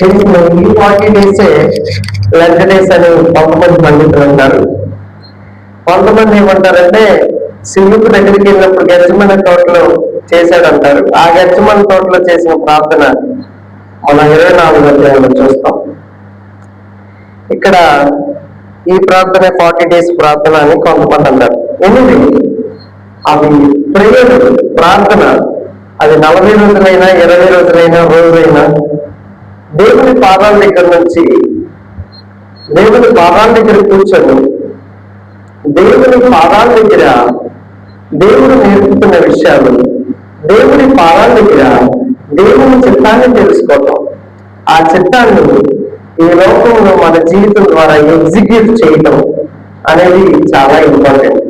ఈ 40 డేసే Lent days అని కొంతమంది పండితులు అంటారు. కొంతమంది ఏమంటారంటే శివుడికి దగ్గరికి వెళ్ళినప్పుడు గెచ్చమన తోటలో చేశాడంటారు. ఆ గెచ్చమన తోటలో చేసిన ప్రార్థన మనం 24వ అధ్యాయంలో చూస్తాం. ఇక్కడ ఈ ప్రార్థన 40 డేస్ ప్రార్థన అని కొంతమంది అంటారు. ఎనిమిది అవి ప్రేయర్ ప్రార్థన, అది 40 రోజులైనా 20 రోజులైనా రోజైనా దేవుని పాదాల దగ్గర నుంచి దేవుని పాదాల దగ్గర కూర్చొని దేవుని పాదాల దగ్గర దేవుడు నేర్పుతున్న విషయాలు, దేవుని పాదాల దగ్గర దేవుని చిత్తాన్ని తెలుసుకోవటం, ఆ చిత్తాన్ని ఈ లోకంలో మన జీవితం ద్వారా ఎగ్జిక్యూట్ చేయటం అనేది చాలా ఇంపార్టెంట్.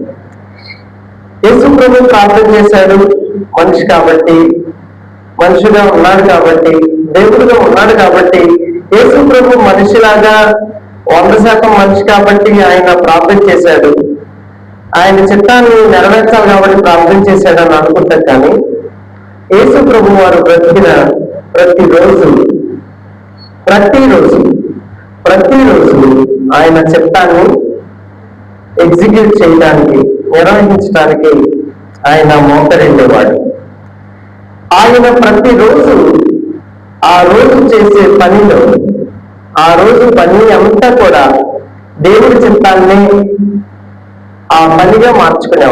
యేసు ప్రభు ప్రార్థన చేశాడు, మనిషి కాబట్టి, మనిషిగా ఉన్నాడు కాబట్టి, దేవుడిగా ఉన్నాడు కాబట్టి. యేసు ప్రభు మనిషిలాగా 100% మనిషి కాబట్టి ఆయన ప్రార్థన చేశాడు, ఆయన చిత్తాన్ని నెరవేర్చాలి కాబట్టి ప్రార్థన చేశాడని అనుకుంటాం. కానీ యేసు ప్రభు వారు బ్రతికిన ప్రతిరోజు ఆయన చిత్తాన్ని ఎగ్జిక్యూట్ చేయడానికి, నిర్వహించడానికి ఆయన మోకరిండేవాడు. ఆయన ప్రతిరోజు ఆ రోజు చేసే పనిలో, ఆ రోజు పని అంతా కూడా దేవుడి చిత్తాన్ని ఆ పనిగా మార్చుకొని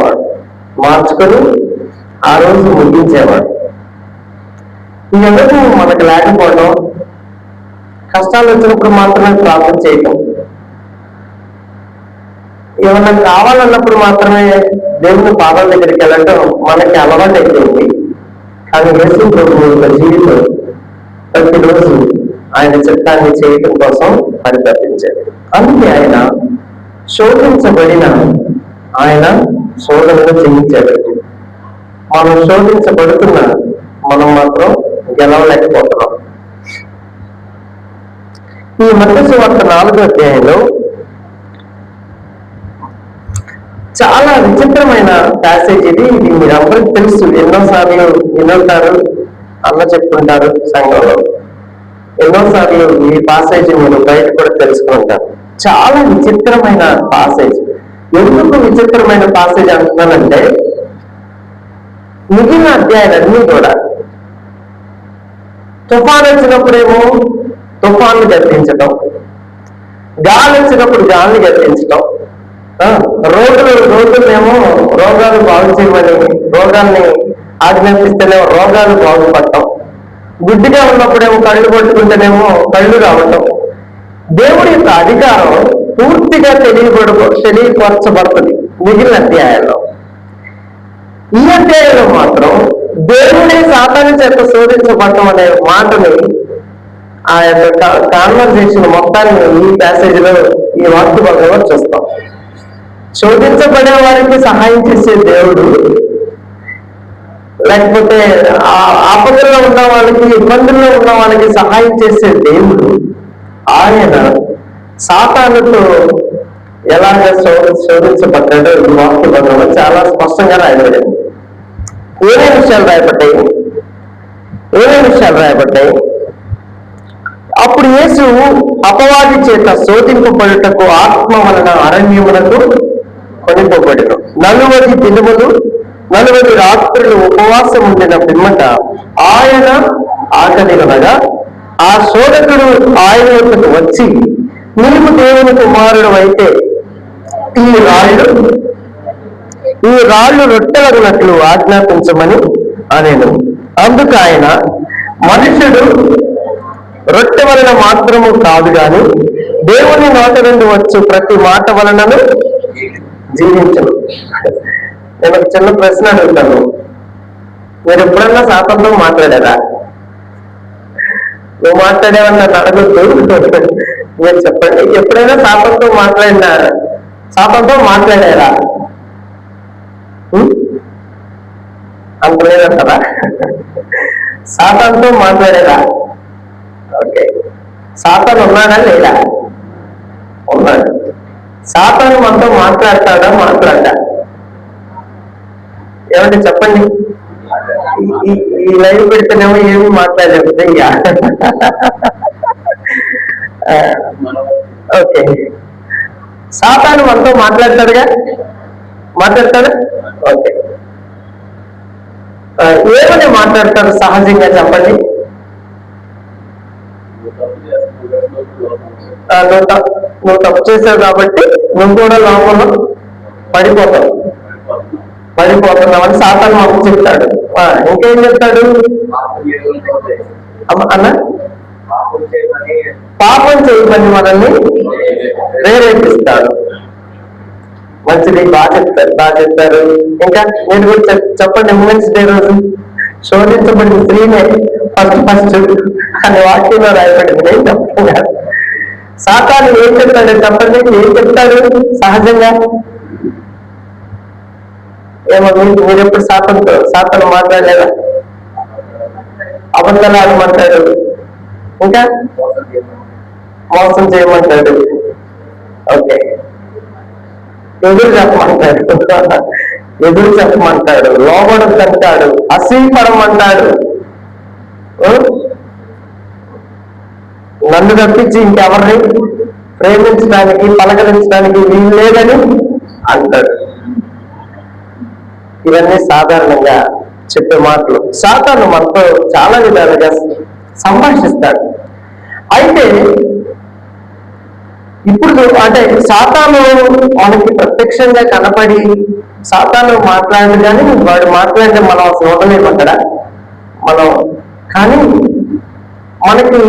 ఆ రోజు ముగించేవాడు. ఈ అనుభవం మనకు లేకపోవడం, కష్టాలు వచ్చినప్పుడు మాత్రమే ప్రార్థన చేయటం, ఏమన్నా కావాలన్నప్పుడు మాత్రమే దేవుని పాదాల దగ్గరికి వెళ్ళటం మనకి అలవాటు అయిపోయింది. కానీ యేసు ప్రభు యొక్క జీవితం ప్రతిరోజు ఆయన చిత్తాన్ని చేయటం కోసం పరితపించాడు. అందుకే ఆయన శోధించబడిన ఆయన శోధనను చేయించాడు. మనం శోధించబడుతున్న మనం మాత్రం గెలవలేకపోతున్నాం. ఈ మత్తయి సువార్త 4వ అధ్యాయంలో చాలా విచిత్రమైన ప్యాసేజ్ ఇది. మీరు అందరికి తెలుసు, ఎన్నోసార్లు వినుంటారు, అన్న చెప్పుకుంటారు సంఘంలో, ఎన్నోసార్లు ఈ పాసేజ్ మీరు బయట కూడా తెలుసుకుంటారు. చాలా విచిత్రమైన పాసేజ్. ఎందుకు విచిత్రమైన పాసేజ్ అంటున్నానంటే, మిగిలిన అధ్యాయాలన్నీ కూడా తుఫాను వచ్చినప్పుడేమో తుఫాన్లు గర్తించటం, గాలి వచ్చినప్పుడు గాలిని గర్తించటం, రోగులేమో రోగాలు బాగు చేయమని రోగాల్ని ఆజ్ఞాపిస్తేనేమో రోగాలు బాగుపడటం, గుడ్డిగా ఉన్నప్పుడేమో కళ్ళు పట్టుకుంటేనేమో కళ్ళు రావటం. దేవుడి యొక్క అధికారం పూర్తిగా తెలియపరచబడుతుంది మిగిలిన అధ్యాయాల్లో. ఈ అధ్యాయంలో మాత్రం దేవుడే సాతాను చేత శోధించబడటం అనే మాటని, ఆ యొక్క కాన్వర్సేషన్ మొత్తాన్ని ఈ ప్యాసేజ్ లో, ఈ వాక్య భాగంలో చూస్తాం. శోధించబడే వారికి సహాయం చేసే దేవుడు, లేకపోతే ఆపదల్లో ఉన్న వాళ్ళకి, ఇబ్బందుల్లో ఉన్న వాళ్ళకి సహాయం చేసే దేవుడు, ఆయన సాతానుతో ఎలాగ శోధించబడ్డాడో ఈ వాక్య భాగంలో చాలా స్పష్టంగా రాయబడింది. ఏమేమి విషయాలు రాయబడ్డాయి? అప్పుడు యేసు అపవాది చేత శోధింపబడుటకు ఆత్మ వలన అరణ్యమునకు కొనిపోబడెను. 40 దినములు 40 రాత్రులు ఉపవాసం ఉండిన పిమ్మట ఆయన ఆకలిగనగా ఆ శోధకుడు ఆయన వద్దకు వచ్చి, నీవు దేవుని కుమారుడు అయితే ఈ రాళ్ళు రొట్టెలగినట్లు ఆజ్ఞాపించమని అనేను. అందుకు ఆయన, మనుషుడు రొట్టె వలన మాత్రము కాదు గాని దేవుని నోట నుండి వచ్చు ప్రతి మాట వలనను జీవించను. నేను ఒక చిన్న ప్రశ్న అడుగుతాను, మీరు ఎప్పుడన్నా సాతానుతో మాట్లాడారా? నువ్వు మాట్లాడేవని నన్ను అడగొద్దు, మీరు చెప్పండి. ఎప్పుడైనా సాతానుతో మాట్లాడారా? అంత లేదంటారా? సాతానుతో మాట్లాడారా? ఓకే, సాతాను ఉన్నాడా లేదా? ఉన్నాడు. సాతాను మనతో మాట్లాడతాడా? ఏమంటే చెప్పండి. ఈ లైవ్ పెడితేనేమో ఏమి మాట్లాడలేదు ఇక. ఓకే, సాతాను మనతో మాట్లాడతాడుగా, మాట్లాడతాడు. ఓకే, ఏమని మాట్లాడతాడు సహజంగా చెప్పండి? నువ్వు తప్పు చేసావు కాబట్టి నువ్వు కూడా లోపల పడిపోతున్నావు అని సాతాను మాకు చెప్తాడు. ఇంకేం చెప్తాడు అన్న? పాపం చేయమని మనల్ని ప్రేరేపిస్తాడు. మంచిది, బాగా చెప్తారు. ఇంకా మీరు కూడా చెప్పండి. ఉమెన్స్ డే రోజు శోధించబడిన స్త్రీనే ఫస్ట్ అనే వాక్యంలో రాయబడింది. ఏం చెప్తున్నారు? సాతాను ఏం చెప్తాడు చెప్పండి? ఏం చెప్తాడు సహజంగా? ఏమో మీరు ఎప్పుడు సాతాను మాట్లాడలేదా? అబద్ధాలు ఆడమంటాడు, ఇంకా మోసం చేయమంటాడు, ఓకే, ఎదురు చెప్పమంటాడు, లోబడద్దంటాడు, అసూయపడమంటాడు, నన్ను తప్పించి ఇంకెవరిని ప్రేమించడానికి పలకరించడానికి వీలు లేదని అంటాడు. ఇవన్నీ సాధారణంగా చెప్పే మాటలు. సాతాను మనతో చాలా విధాలుగా సంభాషిస్తాడు. అయితే ఇప్పుడు అంటే సాతాను మనకి ప్రత్యక్షంగా కనపడి సాతాను మాట్లాడదు, కానీ వాడు మాట్లాడితే మనం అసలు ఉండలేమంటారా మనం? కానీ మనకి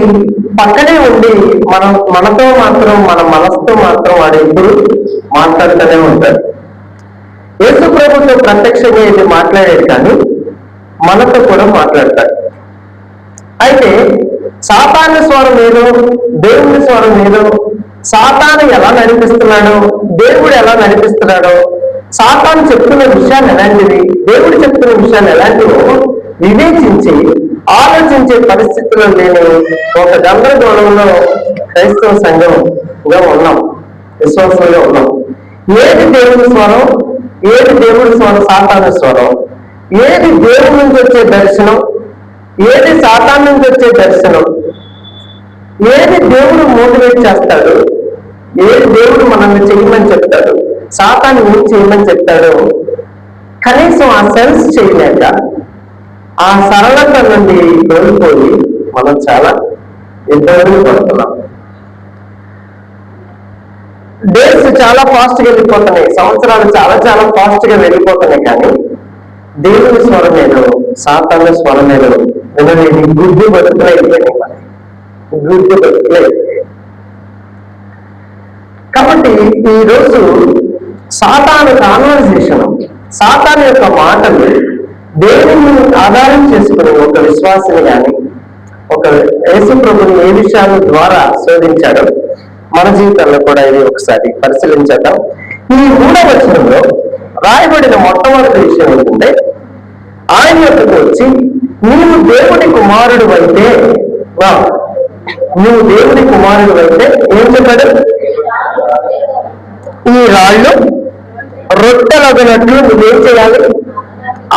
పక్కనే ఉండి మనతో మాత్రం, మన మనసుతో మాత్రం వాడు ఎప్పుడు మాట్లాడుతూనే ఉంటాడు. యేసు ప్రభుతో ప్రత్యక్షంగా ఇది మాట్లాడేది, కానీ మనతో కూడా మాట్లాడతాడు. అయితే సాతాను స్వరం ఏదో, దేవుడి స్వరం ఏదో, సాతాను ఎలా నడిపిస్తున్నాడో, దేవుడు ఎలా నడిపిస్తున్నాడో, సాతాను చెప్తున్న విషయాలు ఎలాంటివి, దేవుడు చెప్తున్న విషయాలు ఎలాంటివో వివేచించి ఆలోచించే పరిస్థితుల్లో లేని ఒక గందరగోళంలో క్రైస్తవ సంఘంగా ఉన్నాం, విశ్వాసంలో ఉన్నాం. ఏది దేవుడి స్వరం, ఏది దేవుడి స్వరం, సాతాను స్వరం, ఏది దేవుడి నుంచి వచ్చే దర్శనం, ఏది సాతాను నుంచి వచ్చే దర్శనం, ఏది దేవుడు మోటివేట్ చేస్తాడు, ఏది దేవుడు మనల్ని చేయమని చెప్తాడు, సాతాను ఏం చేయమని చెప్తాడో కనీసం ఆ సెన్స్ చేయలేక ఆ సరళత నుండి కోల్పోయి మనం చాలా ఇబ్బందులు పడుతున్నాం. డేస్ చాలా ఫాస్ట్ గా వెళ్ళిపోతున్నాయి, సంవత్సరాలు చాలా చాలా ఫాస్ట్ గా వెళ్ళిపోతున్నాయి, కానీ దేవుని స్వరం ఏదో, సాతాను స్వరం ఏదో వినలేని గుడ్డి బతుకులు అయిపోయినాయి. గుడ్డి బతుకులు అయిపోయాయి. కాబట్టి ఈరోజు సాతాను కాన్వర్సేషన్, సాతాను యొక్క మాటలు దేవుని ఆధారం చేసుకుని ఒక విశ్వాసిని కానీ ఒక యేసు ప్రభుని ఏ విషయాల ద్వారా శోధించాడో మన జీవితంలో కూడా ఇది ఒకసారి పరిశీలించేద్దాం. ఈ 3వ వచనంలో రాయబడిన మొట్టమొదటి విషయం ఏంటంటే, ఆయన యొక్కకు వచ్చి నీవు దేవుడి కుమారుడు అయితే, నువ్వు దేవుడి కుమారుడు అయితే ఏం చెప్పాడు? ఈ రాళ్ళు రొట్టెలగినట్లు నువ్వేం చేయాలి?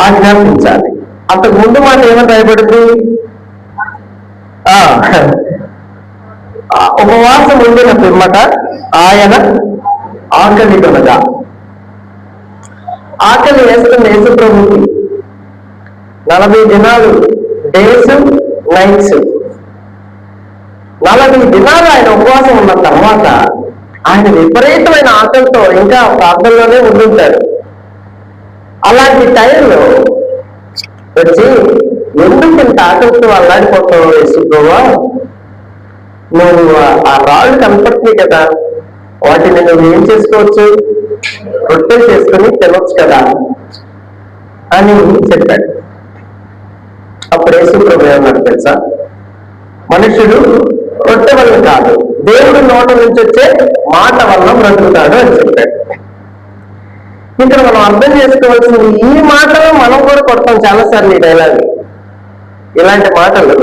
ఆజ్ఞాపించాలి. అంతకు ముందు మాట ఏమని రాయబడింది? ఉపవాసం ఉండిన పిమ్మట ఆయన ఆకలి కొనగా, ఆకలి వేస్తున్న యేసు ప్రభుకి 40 దినాలు డేస్ నైట్స్, 40 దినాలు ఆయన ఉపవాసం ఉన్న తర్వాత ఆయన విపరీతమైన ఆకలితో ఇంకా ప్రార్థనలోనే ఉండుంటాడు. అలాంటి టైంలో వచ్చి ఎందుకు ఇంత ఆకలితో అల్లాడిపోతావు యేసు ప్రభువా, నువ్వు ఆ రాళ్ళు కనపడుతుంది కదా, వాటిని నువ్వు ఏం చేసుకోవచ్చు? రొట్టెలు చేసుకుని తినొచ్చు కదా అని చెప్పాడు. అప్పుడు యేసు ప్రభు ఏమన్నాడు తెలుసా? మనుషుడు రొట్టె వల్ల కాదు, దేవుడి నోట నుంచి వచ్చే మాట వల్ల బ్రతుకుతాడు అని చెప్పాడు. ఇక్కడ మనం అర్థం చేసుకోవాల్సింది, ఈ మాటలు మనం కూడా కొడతాం చాలాసార్లు. ఈ డైలాగ్, ఇలాంటి మాటలు,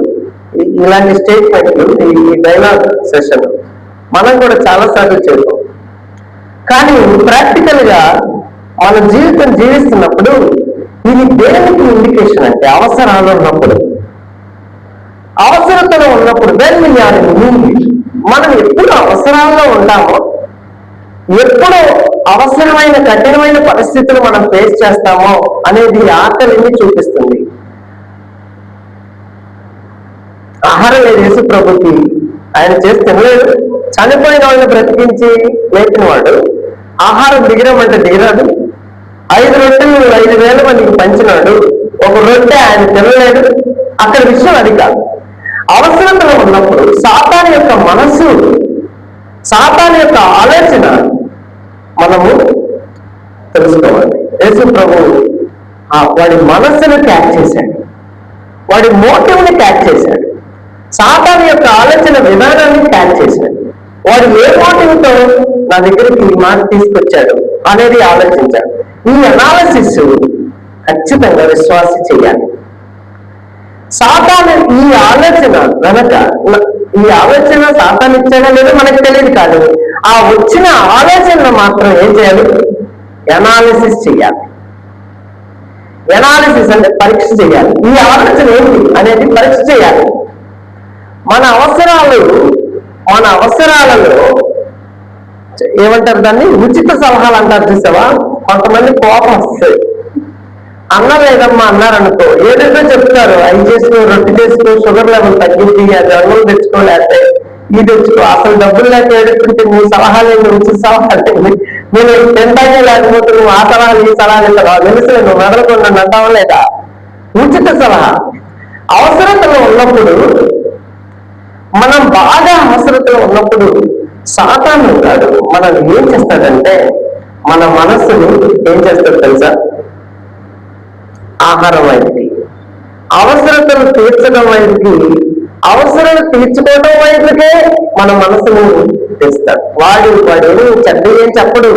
ఇలాంటి స్టేట్మెంట్లు, ఈ డైలాగ్ సెషన్ మనం కూడా చాలాసార్లు చేద్దాం. కానీ ప్రాక్టికల్ గా మన జీవితం జీవిస్తున్నప్పుడు ఇది దేనికి ఇండికేషన్ అంటే అవసరాలు ఉన్నప్పుడు, అవసరతలో ఉన్నప్పుడు when we are in need. మనం ఎప్పుడు అవసరాల్లో ఉంటామో, ఎప్పుడు అవసరమైన కఠినమైన పరిస్థితులు మనం ఫేస్ చేస్తామో అనేది ఆకలిని చూపిస్తుంది. ఆహారం లేదు యేసు ప్రభుకి, ఆయన చేసి తినలేదు. చనిపోయిన వాళ్ళని బ్రతికించి లేపిన వాడు ఆహారం దిగిరమంటే దిగిరాడు. 5 రొట్టెలు 5,000 మందికి పంచినాడు, ఒక రొట్టె ఆయన తినలేడు. అక్కడ విషయం అది కాదు. అవసరతలో ఉన్నప్పుడు సాతాను యొక్క మనస్సు, సాతాను యొక్క ఆలోచన మనము తెలుసుకోవాలి. యేసు ప్రభు వాడి మనస్సును క్యాచ్ చేశాడు, వాడి మోటివ్ని క్యాచ్ చేశాడు, సాతాను యొక్క ఆలోచన విధానాన్ని క్యాచ్ చేశాడు. వాడు ఏ మోటివ్తో నా దగ్గరికి ఈ మాట తీసుకొచ్చాడు అనేది ఆలోచించాడు. ఈ అనాలసిస్ ఖచ్చితంగా విశ్వాసి చేయాలి. సాతాను ఈ ఆలోచన వెనక, ఈ ఆలోచన సాతాను ఇచ్చాడో లేదో మనకు తెలియదు, కాదు ఆ వచ్చిన ఆలోచన మాత్రం ఏం చేయాలి? ఎనాలిసిస్ చేయాలి. ఎనాలిసిస్ అంటే పరీక్ష చేయాలి. ఈ ఆలోచన ఏంటి అనేది పరీక్ష చేయాలి. మన అవసరాలలో ఏమంటారు దాన్ని, ఉచిత సలహాలు అంటారు చూసావా? కొంతమంది కోపం వస్తుంది. అన్నలేదమ్మా అన్నారనుకో, ఏదైతే చెప్తారు, అవి చేసుకో, రొట్టె చేసుకో, షుగర్ లెవెల్ తగ్గింది, అది అన్నం తెచ్చుకో, లేకపోతే ఇది తెచ్చుకో, అసలు డబ్బులు లేక ఏడుకుంటే నీ సలహాలు ఏంటి, ఉచిత సలహాలు ఏంటి, నేను తింటానే లేకపోతే నువ్వు ఆ సలహాలు ఈ సలహాలు ఇస్తావా, తెలుసు నువ్వు మెదలకుండా అంటావా లేదా? ఉచిత సలహా. అవసరతలో ఉన్నప్పుడు, మనం బాగా అవసరతలో ఉన్నప్పుడు సాతాను ఉంటాడు. మనం ఏం చేస్తాడంటే మన మనస్సుని ఏం చేస్తాడు తెలుసా? ఆహారం వైపుకి, అవసరతలు తీర్చడం వైపుకి, అవసరాలు తీర్చుకోవడం వైపుకే మన మనసును తెస్తాడు. వాడు చెడ్డ ఏం చెప్పడు,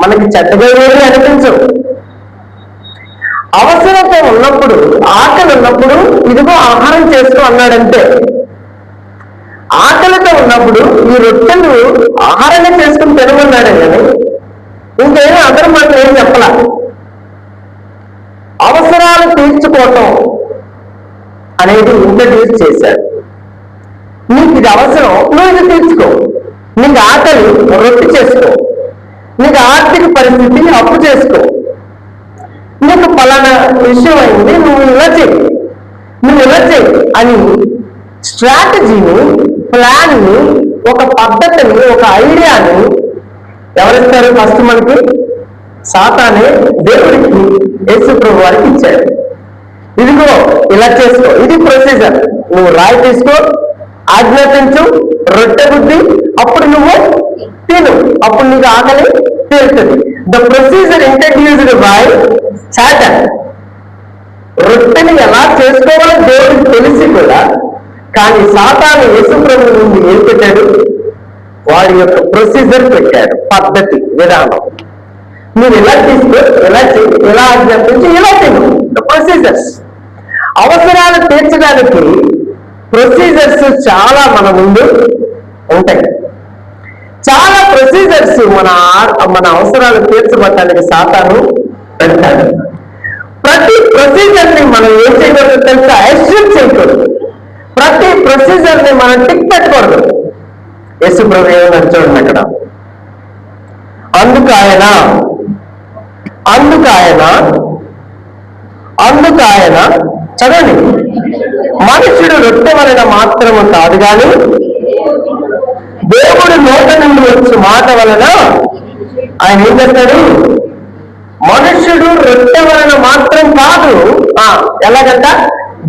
మనకి చెడ్డగా ఏమి అనిపించవు. అవసరత ఉన్నప్పుడు, ఆకలి ఉన్నప్పుడు ఇదిగో ఆహారం చేసుకో అన్నాడంటే, ఆకలితో ఉన్నప్పుడు ఈ రొట్టెలు ఆహారాన్ని చేసుకుని తినమన్నాడే కానీ ఇంకేమీ అందరం మాత్రం ఏం చెప్పలా. అవసరాలు తీర్చుకోవటం అనేది ఇంట్రడ్యూస్ చేశాడు. నీకు ఇది అవసరం, నువ్వు ఇది తీర్చుకో. నీకు ఆకలి, రొట్టె చేసుకో. నీకు ఆర్థిక పరిస్థితి, అప్పు చేసుకో. నీకు పలానా విషయం అయింది, నువ్వు ఇలా చెయ్యి, నువ్వు ఇలా చెయ్యి అని స్ట్రాటజీని, ప్లాన్ని, ఒక పద్ధతిని, ఒక ఐడియాని ఎవరిస్తారు? ఫస్ట్ మనకి సాతానే దేవుడికి, యేసు ప్రభు వారికి ఇచ్చాడు. ఇదిగో ఇలా చేసుకో, ఇది ప్రొసీజర్. నువ్వు రాయి తీసుకో, ఆజ్ఞాపించు, రొట్టె బుద్ధి, అప్పుడు నువ్వు తిను, అప్పుడు నీకు ఆకలి తీరుతుంది. The procedure introduced by Satan. రొట్టెని ఎలా చేసుకోవాలో దేవుడికి తెలిసి కూడా, కానీ సాతాను యేసు ప్రభు నుండి ఏం పెట్టాడు? వాడి యొక్క ప్రొసీజర్ పెట్టాడు, పద్ధతి, విధానం. మీరు ఎలా తీసుకో, ఎలా చెయ్యి, ఎలా ఆజ్ఞాపించి, ఎలా తిను. ప్రొసీజర్స్. అవసరాలు తీర్చడానికి ప్రొసీజర్స్ చాలా మన ముందు ఉంటాయి. చాలా ప్రొసీజర్స్ మన అవసరాలు తీర్చబడటానికి సాతాను పెడతాడు. ప్రతి ప్రొసీజర్ ని మనం ఏం చేయకూడదు తెలుసా? ఎస్యూమ్ చేయకూడదు. ప్రతి ప్రొసీజర్ ని మనం టిక్ పెట్టకూడదు. యేసు ప్రభు ఏమన్నా చూడండి అక్కడ, అందుకు ఆయన చదవండి, మనుషుడు రొట్టె వలన మాత్రము కాదు కానీ దేవుడు నోట నుండి వచ్చే మాట వలన, ఆయన ఏం చేస్తాడు? మనుష్యుడు రొట్టె వలన మాత్రం కాదు, ఎలాగంట?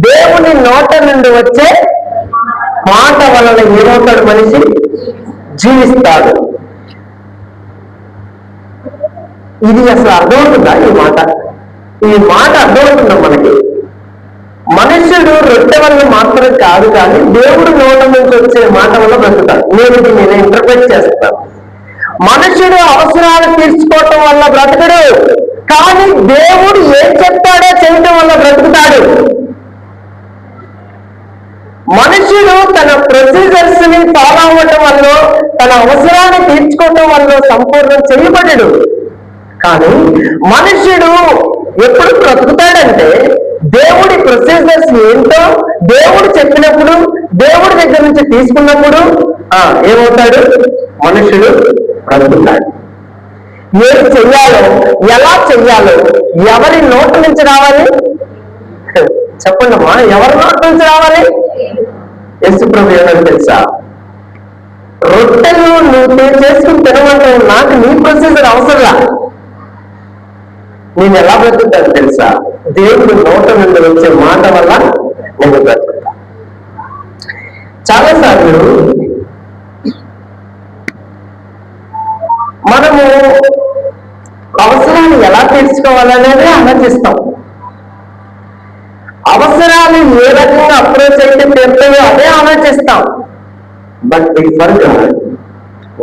దేవుని నోట నుండి వచ్చే మాట వలన ఏమవుతాడు? మనిషి జీవిస్తాడు. ఇది అసలు అర్థమవుతుందా? ఈ మాట అర్థమవుతుందా మనకి? మనుష్యుడు రొట్టె వల్ల మాత్రం కాదు కానీ దేవుడు నోట నుంచి వచ్చే మాట వల్ల బ్రతుకుతాడు. నేను దీన్ని ఇంటర్ప్రెట్ చేస్తాను. మనుష్యుడు అవసరాలు తీర్చుకోవటం వల్ల బ్రతకడు, కానీ దేవుడు ఏం చెప్తాడో చేయటం వల్ల బ్రతుకుతాడు. మనుష్యుడు తన ప్రొసీజర్స్ ని ఫాలో అవ్వటం వల్ల, తన అవసరాన్ని తీర్చుకోవటం వల్ల సంపూర్ణం చేయబడడు. కానీ మనుష్యుడు ఎప్పుడు బ్రతుకుతాడంటే దేవుడి ప్రొసీజర్స్ ఏంటో దేవుడు చెప్పినప్పుడు, దేవుడి దగ్గర నుంచి తీసుకున్నప్పుడు ఏమవుతాడు? మనుషుడు బ్రతుకుతాడు. ఏది చెయ్యాలో, ఎలా చెయ్యాలో, ఎవరి నోటి నుంచి రావాలి? చెప్పండమ్మా, ఎవరి నోటి నుంచి రావాలి? యేసుప్రభు ఏమని తెలుసా? రొట్టెలు నువ్వు చేసుకుని తినమంటావు, నాకు నీ ప్రొసీజర్ అవసరంలా. నేను ఎలా బ్రతుకుతాను తెలుసా? దేవుడు నోట నుండి వచ్చే మాట వల్ల నేను బ్రతుకుతా. చాలాసార్లు మనము అవసరాలు ఎలా తీర్చుకోవాలనేది ఆలోచిస్తాం. అవసరాలు ఏ రకంగా అప్రోచ్ అయితే తీరుతాయో అదే ఆలోచిస్తాం. But we forgot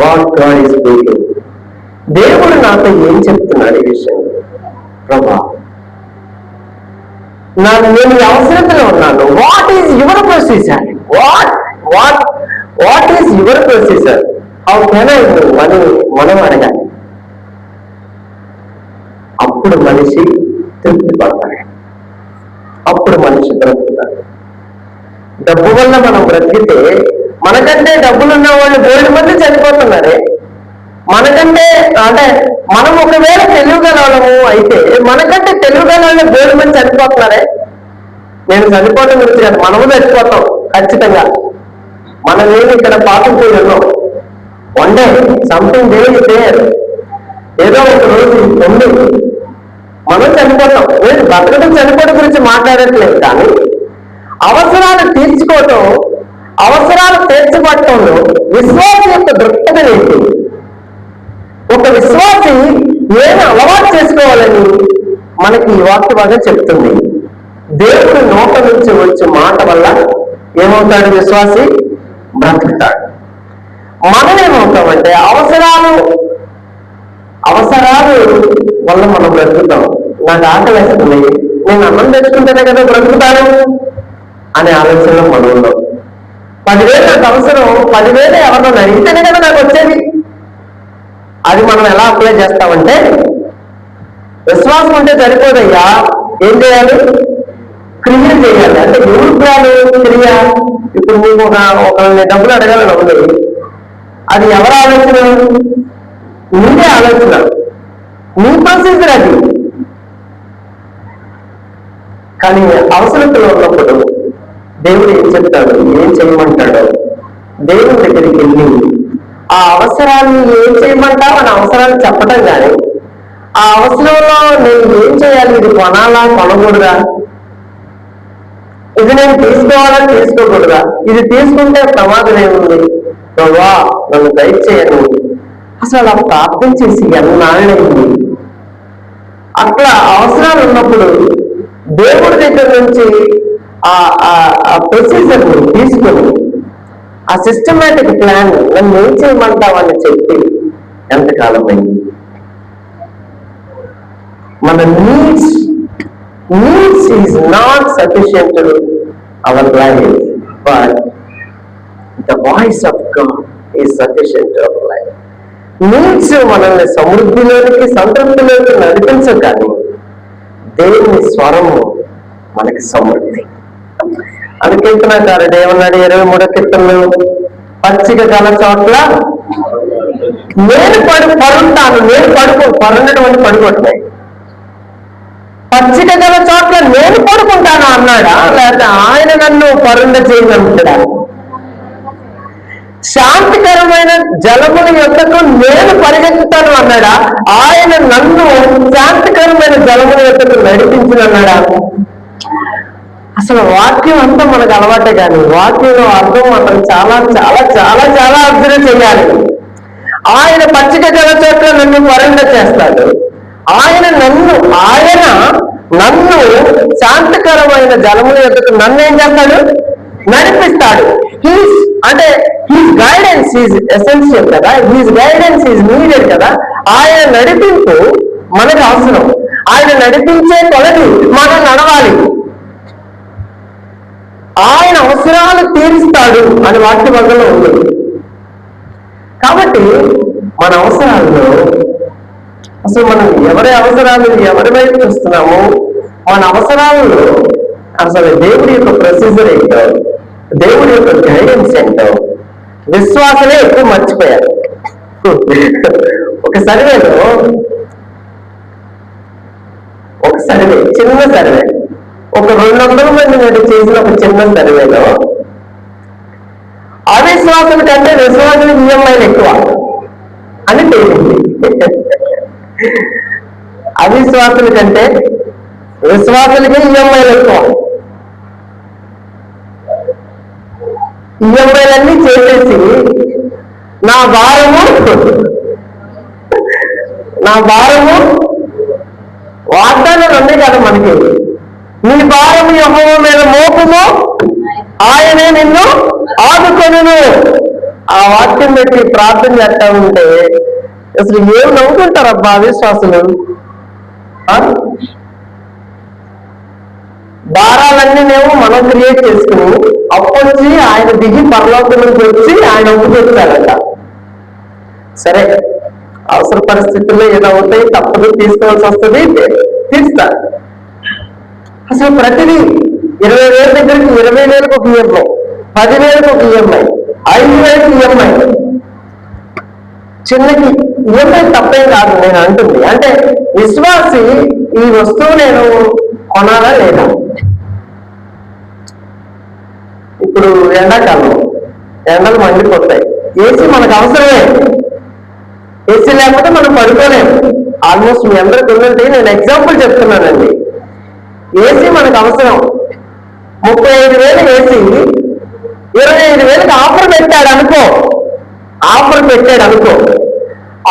what God is speaking. దేవుడు నాతో ఏం చెప్తున్నాడు ఈ విషయంలో? ప్రభా, నేను అవసరతలో ఉన్నాను. What is your procedure? What is your procedure? How can I do అని మనం అడగాలి. అప్పుడు మనిషి తృప్తి పడతాడు, అప్పుడు మనిషి బ్రతుకుతాడు. డబ్బు వల్ల మనం బ్రతికితే మనకంటే డబ్బులున్న వాళ్ళు 7 మంది చనిపోతున్నారే. మనకంటే అంటే మనం ఒకవేళ తెలివిగలము అయితే మనకంటే తెలివిగల 7 మంది చనిపోతున్నారే. నేను చనిపోవడం గురించి కాదు, మనము చచ్చిపోతాం ఖచ్చితంగా. మనమేమి ఇక్కడ పాపం ఉన్నాం. వన్ డే సంథింగ్ డే ఏదో ఒక రోజు ఉంది మనం చనిపోతాం. నేను బ్రతకడం చనిపోవడం గురించి మాట్లాడట్లేదు, కానీ అవసరాలు తీర్చుకోవటం, అవసరాలు తీర్చబట్టంలో విశ్వాసం యొక్క దృక్పథం ఏంటి? ఒక విశ్వాసి ఏమి అలవాటు చేసుకోవాలని మనకి ఈ వాక్య భాగం చెప్తుంది. దేవుడు నోట నుంచి వచ్చే మాట వల్ల ఏమవుతాడు? విశ్వాసి బ్రతుకుతాడు. మనం ఏమవుతామంటే అవసరాలు వల్ల మనం బ్రతుకుతాం. నాకు ఆకలి వేస్తుంది, నేను అన్నం తెచ్చుకుంటేనే కదా బ్రతుకుతాను అనే ఆలోచనలో మనం ఉన్నాం. 10,000 నాకు అవసరం, 10,000 ఎవరినో అడిగితేనే కదా నాకు వచ్చేది. అది మనం ఎలా అప్లై చేస్తామంటే, విశ్వాసం ఉంటే సరిపోదయ్యా, ఏం చేయాలి? క్రియ చేయాలి. అంటే ఎవరు క్రియ? ఇప్పుడు నీకు ఒకరిని డబ్బులు అడగాలని ఉంది, అది ఎవరు ఆలోచన? నీదే ఆలోచన, నీ ప్రొసీజర్ అది. కానీ అవసరతలో ఉన్నప్పుడు దేవుడు ఏం చెప్తాడు, ఏం చేయమంటాడో దేవుడి దగ్గరికి వెళ్ళి ఆ అవసరాన్ని ఏం చేయమంటావు అని అవసరాన్ని చెప్పడం కానీ, ఆ అవసరంలో నేను ఏం చేయాలి, ఇది కొనాలా కొనకూడదా, ఇది నేను తీసుకోవాలా తీసుకోకూడదా, ఇది తీసుకుంటే ప్రమాదం ఏముంది, ప్రభా నన్ను దయచేయను, అసలు అలా ప్రార్థన చేసి ఎన్నాళ్ళైంది. అట్లా అవసరాలు ఉన్నప్పుడు దేవుడి దగ్గర నుంచి ఆ ప్రొసీజర్ తీసుకొని ఆ సిస్టమేటిక్ ప్లాన్ నన్ను ఏం చేయమంటావని చెప్పి ఎంతకాలం అయింది. మన needs is not sufficient to our life, but the voice of God is sufficient to our life. Needs మనల్ని సమృద్ధిలోనికి, సంతృప్తిలోకి నడిపించవు, కానీ దేవుని స్వరము మనకి సమృద్ధి. అది కీర్తనకారుడు ఏమన్నాడు 23వ కీర్తనలో, పచ్చిక గల చోట్ల నేను పడుంటాను, నేను పరున్నటువంటి పడుకుంటున్నాయి. పచ్చిక గల చోట్ల నేను పడుకుంటాను అన్నాడా, లేకపోతే ఆయన నన్ను పరుండ చేయగలుగుతాడా? శాంతికరమైన జలముల యొద్దకు నేను పరిగెత్తుతాను అన్నాడా, ఆయన నన్ను శాంతికరమైన జలముల యొద్దకు నడిపించునన్నాడా? అసలు వాక్యం అంతా మనకు అలవాటే, కానీ వాక్యంలో అర్థం మాత్రం చాలా చాలా చాలా చాలా అబ్జర్వ్ చేయాలి. ఆయన పచ్చిక గల చోట్ల నన్ను పరుండ చేస్తాడు, ఆయన నన్ను శాంతికరమైన జలముల యొద్దకు నన్ను ఏం చేస్తాడు? నడిపిస్తాడు. అంటే హీస్ గైడెన్స్ ఈజ్ ఎసెన్షియల్ కదా, హీస్ గైడెన్స్ ఈజ్ నీడెడ్ కదా. ఆయన నడిపింపు మనకు అవసరం. ఆయన నడిపించే కొలది మనం నడవాలి. ఆయన అవసరాలు తీరుస్తాడు అని వాక్య భాగంలో ఉంది. కాబట్టి మన అవసరాల్లో అసలు మనం ఎవరి అవసరాలు ఎవరి వైపు చూస్తున్నాము, మన అవసరాలలో అసలు దేవుడి యొక్క ప్రొసీజర్ ఏంటో, దేవుడి యొక్క గైడెన్స్ ఏంటో విశ్వాసమే ఎక్కువ మర్చిపోయారు. ఒక సర్వేలో చిన్న సర్వే, ఒక 200 మంది మీద చేసిన ఒక చిన్న సర్వేలో అవిశ్వాసుల కంటే విశ్వాసులకు ఈఎంఐలు ఎక్కువ అని తేలింది. అవిశ్వాసుల కంటే విశ్వాసులకి ఈఎంఐలు ఎక్కువ. ఈఎంఐలన్నీ చేసేసి నా భారము వాగ్దానాలు ఉన్నాయి కదా మనకి, నీ భారము యెహోవా మీద మోపుము, ఆయనే నిన్ను ఆదుకొనును. ఆ వాక్యం పెట్టి ప్రార్థన చేస్తా ఉంటే అసలు ఏం నవ్వుకుంటారు అబ్బా అవిశ్వాసులు. భారాలన్నీ మేము మనం క్రియేట్ చేసుకుని అప్పొచ్చి ఆయన దిగి పరలోకం నుంచి వచ్చి ఆయన ఒప్పు తెచ్చాడట. సరే, అవసర పరిస్థితుల్లో ఏదో అవుతాయి, తప్పదు, తీసుకోవాల్సి వస్తుంది, తీస్తారు. అసలు ప్రతిదీ 20,000 దగ్గరికి 20,000కు ఒక ఈఎంఐ, 10,000కు ఒక ఈఎంఐ, 5,000కి ఈఎంఐ. చిన్నకి ఈఎంఐ తప్పేం కాదు నేను అంటుంది. అంటే విశ్వాసి ఈ వస్తువు నేను కొనాలా లేదా? ఇప్పుడు ఎండాకాలం, ఎండలు మండిపోతాయి, ఏసీ మనకు అవసరమే. ఏసీ లేకపోతే మనం పడుకోలేము. ఆల్మోస్ట్ మీ అందరికి ఉందంటే నేను ఎగ్జాంపుల్ చెప్తున్నానండి. ఏసీ మనకు అవసరం. 35,000 ఏసీ 25,000కి ఆఫర్ పెట్టాడు అనుకో,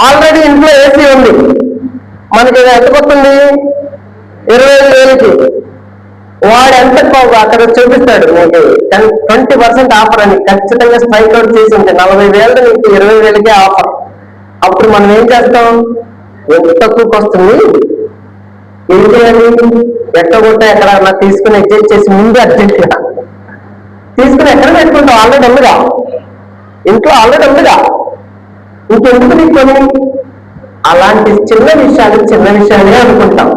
ఆల్రెడీ ఇంట్లో ఏసీ ఉంది, మనకి ఎంత పోతుంది? 25,000కి. వాడు ఎంత అక్కడ చూపిస్తాడు మీకు 20% ఆఫర్ అని, ఖచ్చితంగా స్ట్రైక్ అవుట్ చేసి ఉంటే 40,000 నీకు 20,000కే ఆఫర్. అప్పుడు మనం ఏం చేస్తాం? ఎంత తక్కువకి వస్తుంది, ఏం చేయాలి? ఎక్కగొట్ట ఎక్కడ తీసుకుని అడ్జస్ట్ చేసి ముందు అర్జెంట్గా తీసుకుని ఎక్కడ పెట్టుకుంటాం? ఆల్రెడీ ఉందిగా ఇంట్లో, ఆల్రెడీ ఉందిగా, ఇంకెందుకు నీకొని? అలాంటి చిన్న విషయాలే అనుకుంటాం.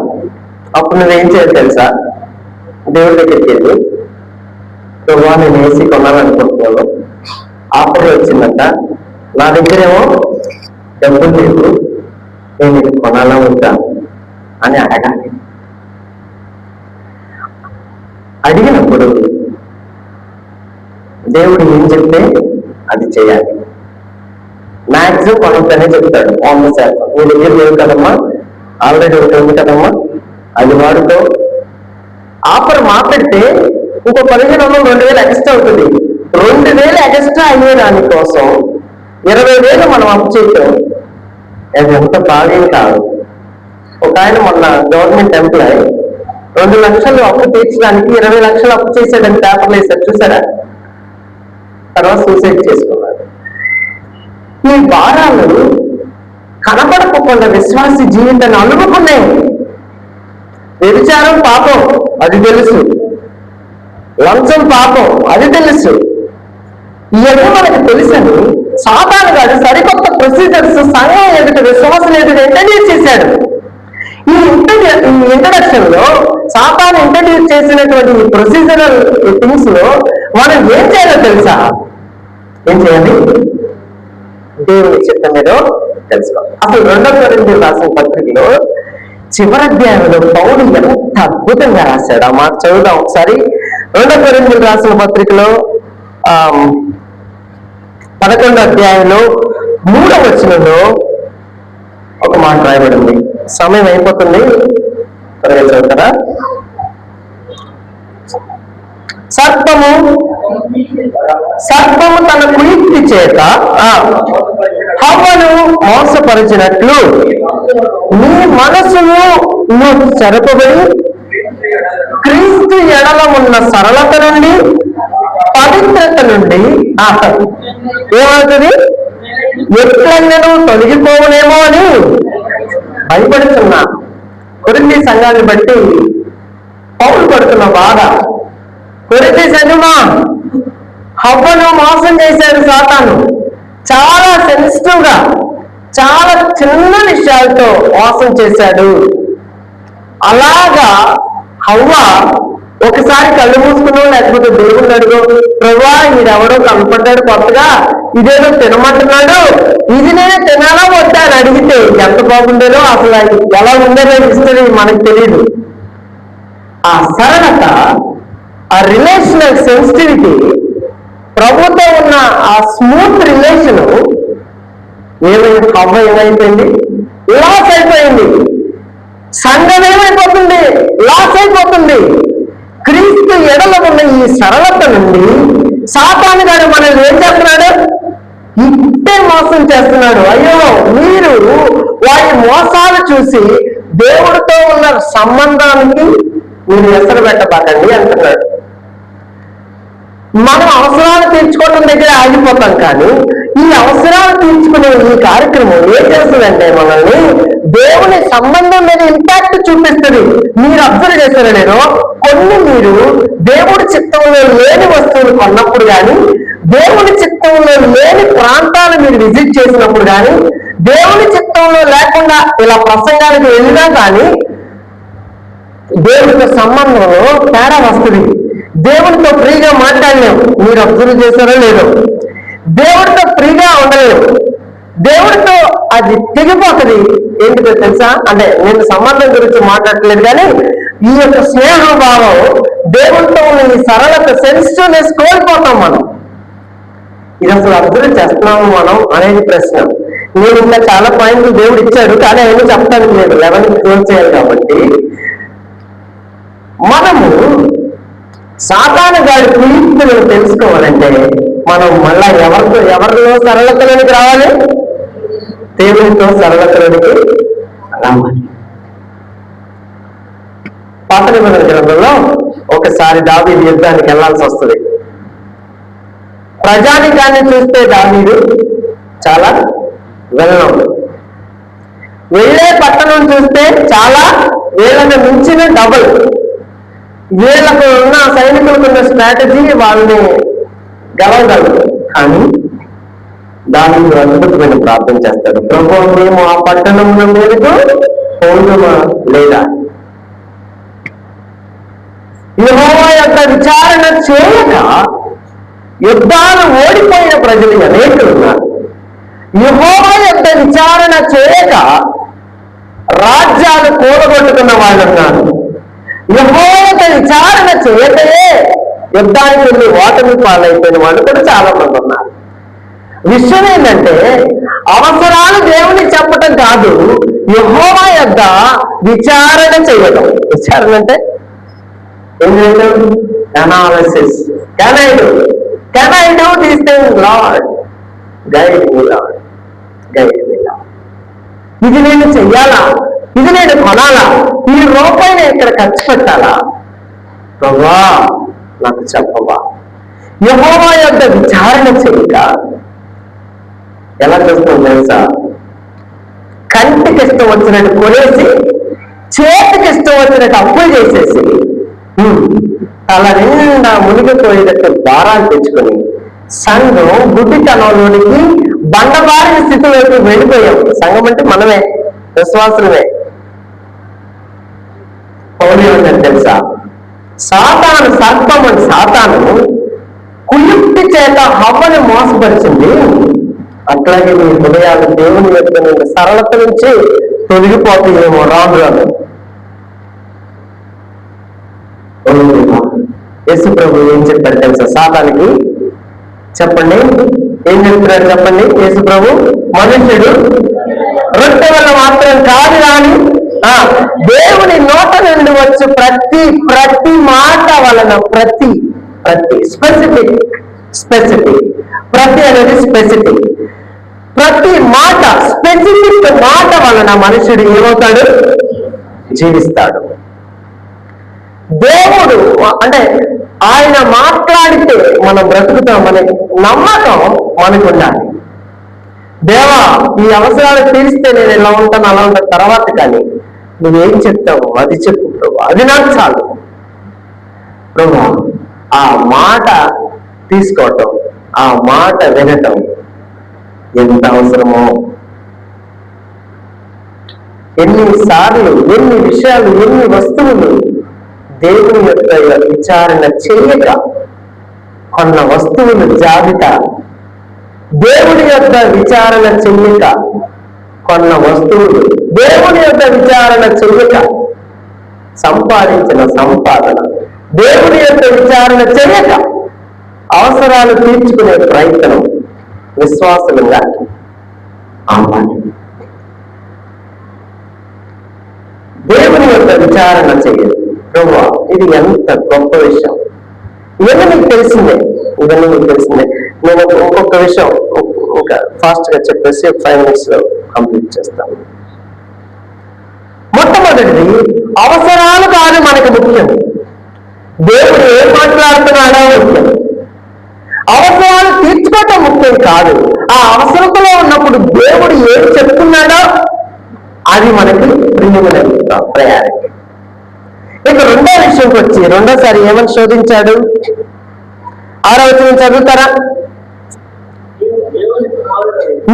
అప్పుడు నువ్వేం చేయాలి తెలుసా? దేవుడి దగ్గరికి వెళ్ళి, ప్రభా నేను ఏసీ కొనాలనుకుంటున్నాను, ఆఫర్ వచ్చిందంట, నా దగ్గరేమో డబ్బులు లేదు, నేను ఇది కొనాలా వద్దా అని అడగాలి. అడిగినప్పుడు దేవుడు ఏం చెప్తే అది చేయాలి. మ్యాక్సిమం కొనొద్దనే చెప్తాడు 100%. నీ దగ్గర లేవు కదమ్మా, ఆల్రెడీ ఒకటి ఉంది కదమ్మా, అది వాడుకో. ఆఫర్ మాట్లాడితే ఇంకో 1500 2,000 ఎక్స్ట్రా అవుతుంది. 2,000 ఎక్స్ట్రా అయ్యే దానికోసం 20,000 మనం అప్పు చేయటం అది ఎంత బాగా కాదు. ఒక ఆయన మొన్న గవర్నమెంట్ ఎంప్లాయ్ 2 లక్షలు అప్పు తీర్చడానికి 20 లక్షలు అప్పు చేశాడని పేపర్లు వేశారు, చూసారా? తర్వాత సూసైడ్ చేసుకున్నాడు. ఈ భారాలు కనపడకుండా విశ్వాసి జీవితాన్ని అలుముకున్నాయి. వ్యభిచారం పాపం, అది తెలుసు. లంచం పాపం, అది తెలుసు. ఇవన్నీ మనకు తెలుసని సాతాను కాదు సరికొత్త ప్రొసీజర్స్ సంఘం ఎదుట, విశ్వాసం ఎదుట ఇంట్రడ్యూస్ చేశాడు. ఈ ఇంట్రడక్షన్ లో సాతాను ఇంట్రడ్యూస్ చేసినటువంటి ఈ ప్రొసీజరల్ థింగ్స్ లో మనం ఏం చేయాలో తెలుసా? ఏం చేయాలి? దేవుని చిత్తం మీద తెలుసుకోవాలి. అసలు 2వ కొరింథీయులకు రాసిన పత్రికలో చివరి అధ్యాయంలో పౌలు ఎంత అద్భుతంగా రాశాడు. ఆ మాట చదువుదాం ఒకసారి. 2వ కొరింథీయులకు రాసిన పత్రికలో 11వ అధ్యాయంలో 3వ వచనంలో ఒక మాట రాయబడింది. సమయం అయిపోతుంది, త్వరగా చదువుతారా? సర్పము తన కుయుక్తి చేత హవ్వను మోసపరిచినట్లు నీ మనసును నువ్వు చెరపబడి క్రీస్తు ఎడల ఉన్న సరళత నుండి, పవిత్రత నుండి ఏమవుతుంది? ఎట్లన్నను తొలగిపోవనేమో అని భయపడుతున్నా. కొరింథీ సంఘాన్ని బట్టి పౌలు పడుతున్న బాధ. కొరింథీ సంఘమా, హవ్వను మోసం చేశాడు సాతాను. చాలా సెన్సిటివ్ గా, చాలా చిన్న విషయాలతో మోసం చేశాడు. అలాగా హవ్వ ఒకసారి కళ్ళు మూసుకున్నావు, లేకపోతే దేవుడిని అడుగు, ప్రభువా ఈడెవడో కనపడ్డాడు కొత్తగా, ఇదేదో తినమంటున్నాడు, ఇది నేను తినాలా వద్దా అని అడిగితే ఎంత బాగుండేదో, అసలు ఎలా ఉండేదో ఇస్తుంది మనకు తెలియదు. ఆ సరళత, ఆ రిలేషనల్ సెన్సిటివిటీ, ప్రభుతో ఉన్న ఆ స్మూత్ రిలేషన్ హవ్వ ఏమైపోయింది? లాస్ అయిపోయింది. సంఘం ఏమైపోతుంది? లాస్ అయిపోతుంది. క్రీస్తు ఎడల ఉన్న ఈ సరళత నుండి సాతాను గారు మనల్ని ఏం చేస్తున్నాడు? ఇట్టే మోసం చేస్తున్నాడు. అయ్యో, మీరు వారి మోసాలు చూసి దేవుడితో ఉన్న సంబంధానికి మీరు ఎసరు పెట్టబాకండి అంటున్నాడు. మనం అవసరాలు తీర్చుకోవడం దగ్గర ఆగిపోతాం, కానీ ఈ అవసరాలు తీర్చుకునే ఈ కార్యక్రమం ఏం చేస్తుందంటే మనల్ని దేవుని సంబంధం మీద ఇంపాక్ట్ చూపిస్తుంది. మీరు అబ్జర్వ్ చేస్తారో లేదో, కొన్ని మీరు దేవుడి చిత్తంలో లేని వస్తువులు కొన్నప్పుడు కానీ, దేవుని చిత్తంలో లేని ప్రాంతాలు మీరు విజిట్ చేసినప్పుడు కానీ, దేవుని చిత్తంలో లేకుండా ఇలా ప్రసంగానికి వెళ్ళినా కానీ దేవుడితో సంబంధంలో తేడా వస్తుంది. దేవుడితో ఫ్రీగా మాట్లాడలేము. మీరు అబ్జర్వ్ చేశారో లేదో, దేవుడితో ఫ్రీగా ఉండలేము. దేవుడితో అది తెగిపోతుంది. ఏంటిదో తెలుసా? అంటే నేను సంబంధం గురించి మాట్లాడట్లేదు, కానీ ఈ యొక్క స్నేహభావం, దేవుడితో ఉన్న ఈ సరళత, సెన్సిటివ్నెస్ కోల్పోతాం మనం. ఇది అసలు అబ్జర్వ్ చేస్తున్నాము మనం అనేది ప్రశ్న. నేను ఇంకా చాలా పాయింట్లు దేవుడు ఇచ్చాడు, కానీ అవన్నీ చెప్పడానికి లేదు, 11కి క్లోజ్ చేయాలి కాబట్టి. మనము సాతాను గాడి కుయుక్తులను తెలుసుకోవాలంటే మనం మళ్ళా ఎవరిలో సరళతలోనికి రావాలి? దేవుడితో సరళతలోనికి రావాలి. పాత నిబంధన గ్రంథంలో ఒకసారి దావీదు యుద్ధానికి వెళ్లాల్సి వస్తుంది. ప్రజానికాన్ని చూస్తే దావీదు చాలా వెళ్ళం, వెళ్ళే పట్టణం చూస్తే చాలా వీళ్ళని మించిన డబుల్. వీళ్ళకు ఉన్న సైనికులకు ఉన్న స్ట్రాటజీ వాళ్ళని గెలవగలరు. కానీ దావీదు అద్భుతమైన ప్రార్థన చేస్తాడు. ప్రభువా, మేము ఆ పట్టణంలో మీదకు పోదుమా లేదా? యెహోవా యొక్క విచారణ చేయక యుద్ధాలు ఓడిపోయిన ప్రజలు అనేకులు ఉన్నారు. యెహోవా యొక్క విచారణ చేయక రాజ్యాలు కూడగొట్టుకున్న వాళ్ళు ఉన్నారు. యెహోవా యొక్క విచారణ చేయకయే యుద్ధానికి వెళ్ళి ఓటమి పాలైపోయిన వాళ్ళు కూడా చాలా మంది ఉన్నారు. విషయం ఏంటంటే, అవసరాలు దేవుని చెప్పటం కాదు, యెహోవా యొక్క విచారణ చేయడం. విచారణ అంటే ఏం చేయడం? Analysis. Can I do these things lord? Guide me lord, guide me lord. ఇది నేను చెయ్యాలా? ఇది నేను కొనాలా? ఈ రూపాయిని ఇక్కడ ఖర్చు పెట్టాలా? ప్రభువా నాకు చెప్పవా? యెహోవా యొక్క విచారణ చేయక ఎలా చేస్తాం తెలుసా? కంటికి ఇష్టం వచ్చినట్టు కొనేసి, చేతికి ఇష్టం వచ్చినట్టు అప్పులు చేసేసి, తల నిండా మునిగిపోయేటట్టు భారాలు తెచ్చుకొని సంఘం గుడ్డితనంలోనికి బండబారిన స్థితిలోకి వెళ్ళిపోయాం. సంఘం అంటే మనమే, విశ్వాసులమే. పౌలు ఏమంటారు తెలుసా? సాతాను సర్పమని సాతాను కుయుక్తి చేత హవ్వను మోసపరిచింది, అట్లాగే మీ హృదయాలు దేవుని యొక్క సరళత నుంచి తొలగిపోతాయేమో రాను రాను. యేసు ప్రభు ఏం చెప్పాడు తెలుసా సాతానికి? చెప్పండి, ఏం చెప్తున్నాడు చెప్పండి? యేసు ప్రభు, మనుష్యుడు రొట్టె వల్ల మాత్రం కాదు కానీ దేవుని నోట నుండి వచ్చి ప్రతి మాట వలన, ప్రతి స్పెసిఫిక్ ప్రతి అనేది స్పెసిఫిక్, ప్రతి మాట స్పెసిఫిక్ మాట వలన మనుషుడు ఏమవుతాడు? జీవిస్తాడు. దేవుడు అంటే ఆయన మాట్లాడితే మనం బ్రతుకుతామనే నమ్మకం మనకు ఉండాలి. దేవా, ఈ అవసరాలు తీరిస్తే నేను ఇలా ఉంటాను అలా ఉంటాను తర్వాత, కానీ నువ్వేం చెప్తావు అది చెప్పు ప్రభు, అది నాకు చాలు ప్రభు. ఆ మాట తీసుకోవటం, ఆ మాట వినటం ఎంత అవసరమో ఎన్నిసార్లు, ఎన్ని విషయాలు, ఎన్ని వస్తువులు దేవుని యొక్క విచారణ చేయక, కొన్న వస్తువుల జాబితా దేవుని యొక్క విచారణ చెయ్యక, కొన్న వస్తువులు దేవుని యొక్క విచారణ చెయ్యక సంపాదించిన సంపాదన దేవుని యొక్క విచారణ చెయ్యక అవసరాలు తీర్చుకునే ప్రయత్నం విశ్వాసులుగా అమ్మాలి. దేవుని యొక్క విచారణ చెయ్యదు. ప్రభువా, ఇది ఎంత గొప్ప విషయం, ఇవన్నీ మీకు తెలిసిందే, ఇవన్నీ మీకు తెలిసిందే. నేను ఇంకొక విషయం ఇంకా ఫాస్ట్ గా చెప్పేసి 5 minutes లో కంప్లీట్ చేస్తాను. మొట్టమొదటిది, అవసరాలు కాదు మనకు ముఖ్యం, దేవుడు ఏం మాట్లాడుతున్నాడో ముఖ్యం. అవసరాలు తీర్చుకోవటం ముఖ్యం కాదు, ఆ అవసరంలో ఉన్నప్పుడు దేవుడు ఏం చెప్తున్నాడో అది మనకి ప్రియమైన ప్రయారిటీ. ఇక రెండో విషయంకి వచ్చి, రెండోసారి ఏమని శోధించాడు? 6వ వచనం చదువుతారా?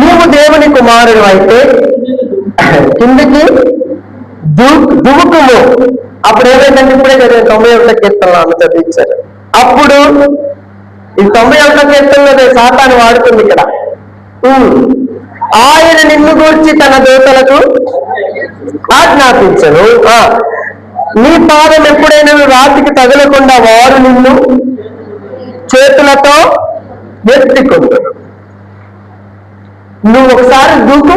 నీవు దేవుని కుమారుడు అయితే కిందికి దుముకుము. అప్పుడు ఏమైందంటే, ఇప్పుడే చదివాను 91వ కీర్తనలో ఆమె చదివించారు. అప్పుడు ఈ 91వ కీర్తనలో సాతాను వాడుతుంది ఇక్కడ. ఆయన నిన్ను గూర్చి తన దూతలకు ఆజ్ఞాపించను, నీ పాదం ఎప్పుడైనా రాతికి తగలకుండా వారు నిన్ను చేతులతో ఎత్తుకుంటారు. నువ్వు ఒకసారి దూకు,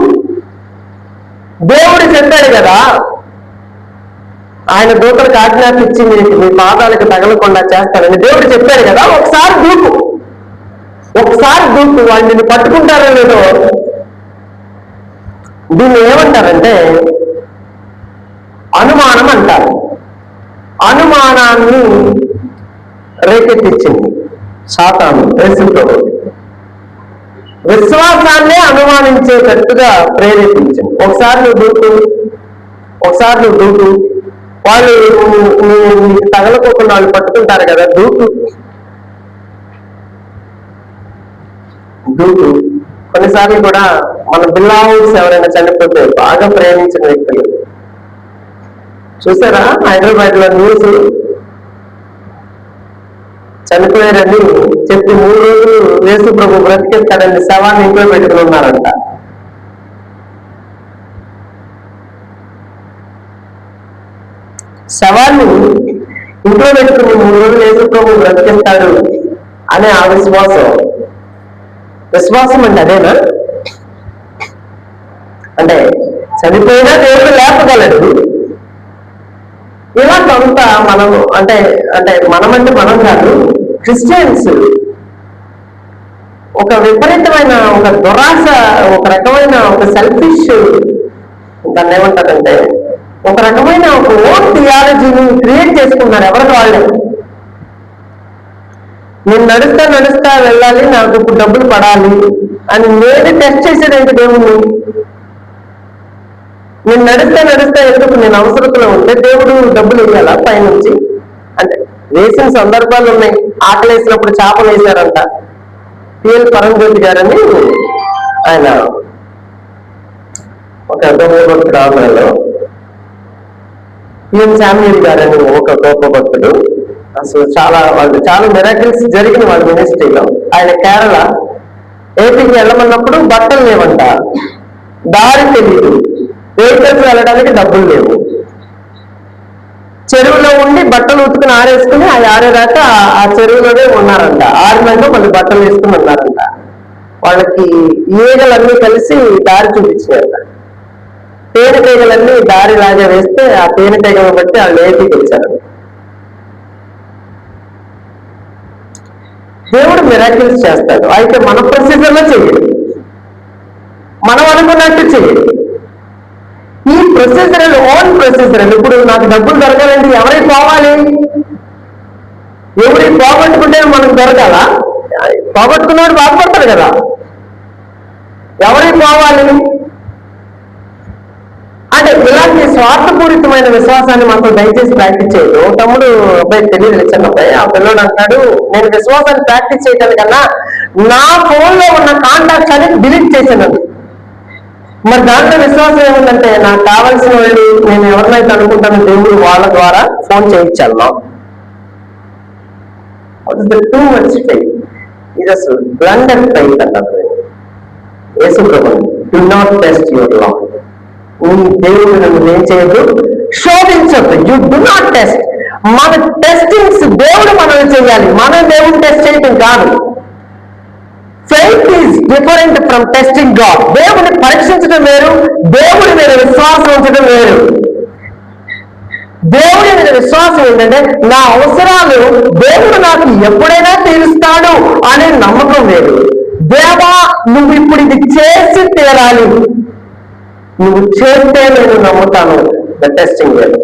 దేవుడు చెప్పాడు కదా, ఆయన దూతలకు ఆజ్ఞాపించి నీ పాదాలకు తగలకుండా చేస్తానని దేవుడు చెప్పాడు కదా, ఒకసారి దూకు, ఒకసారి దూకు, వాళ్ళు నిన్ను పట్టుకుంటారో లేదో. దీన్ని ఏమంటారంటే అనుమానం అంటారు. అనుమానాన్ని రేకెత్తించింది సాతాను యేసుప్రభువు. విశ్వాసాన్నే అనుమానించేటట్టుగా ప్రేరేపించింది. ఒకసారి నువ్వు దూకు, ఒకసారి నువ్వు దూకు, వాళ్ళు నీకు తగలకోకుండా వాళ్ళు పట్టుకుంటారు కదా, దూకు దూకు. కొన్నిసార్లు కూడా మన బిల్లావుస్ ఎవరైనా చనిపోతే బాగా ప్రేమించిన వ్యక్తులు చూసారా, హైదరాబాద్ లో న్యూస్, చనిపోయారని చెప్పి 3 రోజులు యేసు ప్రభు బ్రతికెత్తాడని శవాన్ని ఇంట్లో పెట్టుకుని ఉన్నారంట. శవాన్ని ఇంట్లో పెట్టుకుని 3 రోజులు యేసు ప్రభు బ్రతికెత్తాడు అనే ఆ విశ్వాసం అంటే అదేనా? అంటే చనిపోయినా దేవుడు లేపగలడు. ఇలా కొంత మనము అంటే మనమంటే మనం కాదు, క్రిస్టియన్స్ ఒక విపరీతమైన ఒక దురాశ, ఒక రకమైన ఒక సెల్ఫిష్, దాన్ని ఏమంటారంటే ఒక రకమైన ఒక ఓన్ థియాలజీని క్రియేట్ చేసుకున్నారు ఎవరికి వాళ్ళే. నేను నడుస్తా వెళ్ళాలి, నాకు ఇప్పుడు డబ్బులు పడాలి అని నేనే టెస్ట్ చేసేదేంటి దేవుణ్ణి? నేను నడుస్తా ఎందుకు? నేను అవసరతలో ఉంటే దేవుడు డబ్బులు ఇవ్వాలా పైనుంచి? అంటే వేసిన సందర్భాలు ఉన్నాయి. ఆకలి వేసినప్పుడు చేపలు వేశారంట. పిఎల్ పరంజ్యోతి గారని ఆయన ఒక గొప్ప భక్తుడు, ఆంధ్రలో పిఎల్ శామ్యూల్ గారని ఒక గొప్ప భక్తుడు. అసలు చాలా మిరాకిల్స్ జరిగిన వాళ్ళ మినిస్ట్రీలో. ఆయన కేరళ ఏపీకి వెళ్ళమన్నప్పుడు బట్టలు లేవంట, దారి తెలీదు, వెహికల్స్ వెళ్ళడానికి డబ్బులు లేవు. చెరువులో ఉండి బట్టలు ఉతుకుని ఆరేసుకుని అది ఆరేదాకా ఆ చెరువులోనే ఉన్నారంట. 6 నెలలు మళ్ళీ బట్టలు వేసుకుని ఉన్నారంట. వాళ్ళకి ఈగలన్నీ కలిసి దారి చూపించారంట. తేనెటీగలన్నీ దారిలాగా వేస్తే ఆ తేనెటీగలను బట్టి వాళ్ళు ఏపీకి వచ్చారు. దేవుడు మిరాకిల్స్ చేస్తాడు. అయితే మన ప్రొసీజర్లో చెయ్యడు, మనం అనుకున్నట్టు చెయ్యడు. ఈ ప్రొసీజర్ ఓన్ ప్రొసీజర్. ఇప్పుడు నాకు డబ్బులు దొరకాలంటే ఎవరికి పోవాలి? ఎవరికి పోగొట్టుకుంటే మనకు దొరకాలా? పోగొట్టుకున్నాడు బాధపడతాడు కదా. ఎవరికి పోవాలి అంటే ఇలాంటి స్వార్థపూరితమైన విశ్వాసాన్ని మాత్రం దయచేసి ప్రాక్టీస్ చేయదు. తమ్ముడు అబ్బాయి తెలియదు, చిన్నబ్బాయి, ఆ పిల్లడు అంటాడు, నేను విశ్వాసాన్ని ప్రాక్టీస్ చేయడానికన్నా నా ఫోన్లో ఉన్న కాంటాక్ట్స్ అనేది డిలీట్ చేశాను. మరి దాంట్లో విశ్వాసం ఏముందంటే నాకు కావాల్సిన వాళ్ళు నేను ఎవరినైతే అనుకుంటానో దేవుడు వాళ్ళ ద్వారా ఫోన్ చేయించాలి టూ మచ్ ఫెయిత్. ఇది అసలు బ్లండర్ ఫెయిత్ అంటారు. యేసు ప్రభువు do not test your Lord. నీ దేవుడు నన్ను ఏం చేయదు, శోధించద్దు. You do not test. మన టెస్టింగ్స్ దేవుడు మనల్ని చేయాలి, మనం దేవుడు టెస్ట్ చేయటం కాదు. Faith is different from testing God. దేవుడిని పరీక్షించడం వేరు, దేవుడి మీద విశ్వాసం ఉంచడం వేరు. దేవుడి మీద విశ్వాసం ఏంటంటే నా అవసరాలు దేవుడు నాకు ఎప్పుడైనా తీరుస్తాడు అనే నమ్మకం వేరు. దేవా నువ్వు ఇప్పుడు ఇది చేసి తీరాలి, నువ్వు చేస్తే నేను నమ్ముతాను. టెస్టింగ్ వేరు.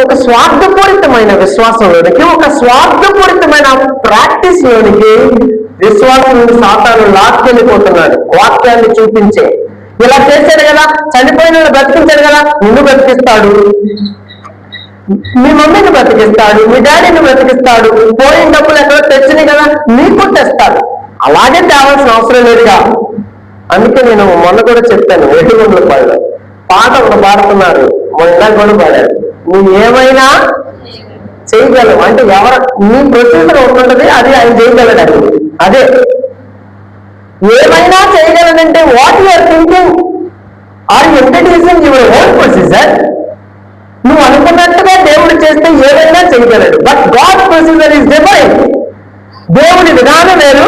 ఒక స్వార్థపూరితమైన విశ్వాసంలోనికి, ఒక స్వార్థపూరితమైన ప్రాక్టీస్ లోనికి విశ్వాసం సాతాను లాక్కెళ్ళిపోతున్నాడు. వాక్యాన్ని చూపించే ఇలా చేశాడు కదా, చనిపోయిన బ్రతికించాడు కదా, నిన్ను బ్రతికిస్తాడు, మీ మమ్మీని బ్రతికిస్తాడు, మీ డాడీని బ్రతికిస్తాడు, పోయిన డబ్బులు ఎక్కడో తెచ్చినాయి కదా నీకు తెస్తాడు. అలాగే తేవాల్సిన అవసరం లేదుగా. అందుకే నేను మొన్న కూడా చెప్పాను, ఎటుగుండ్ల పాడు పాట ఒకటి పాడుతున్నారు, మొన్న కూడా పాడారు. నువ్వు ఏమైనా చేయగలవు అంటే ఎవరు నీ ప్రొసీజర్ ఉంటుంటది, అది ఆయన చేయగలడు. అదే ఏమైనా చేయగలనంటే what you're thinking, are you introducing your own procedure. నువ్వు అనుకున్నట్టుగా దేవుడు చేస్తే ఏదైనా చేయగలడు. But God procedure is different. దేవుడి విధానం వేరు,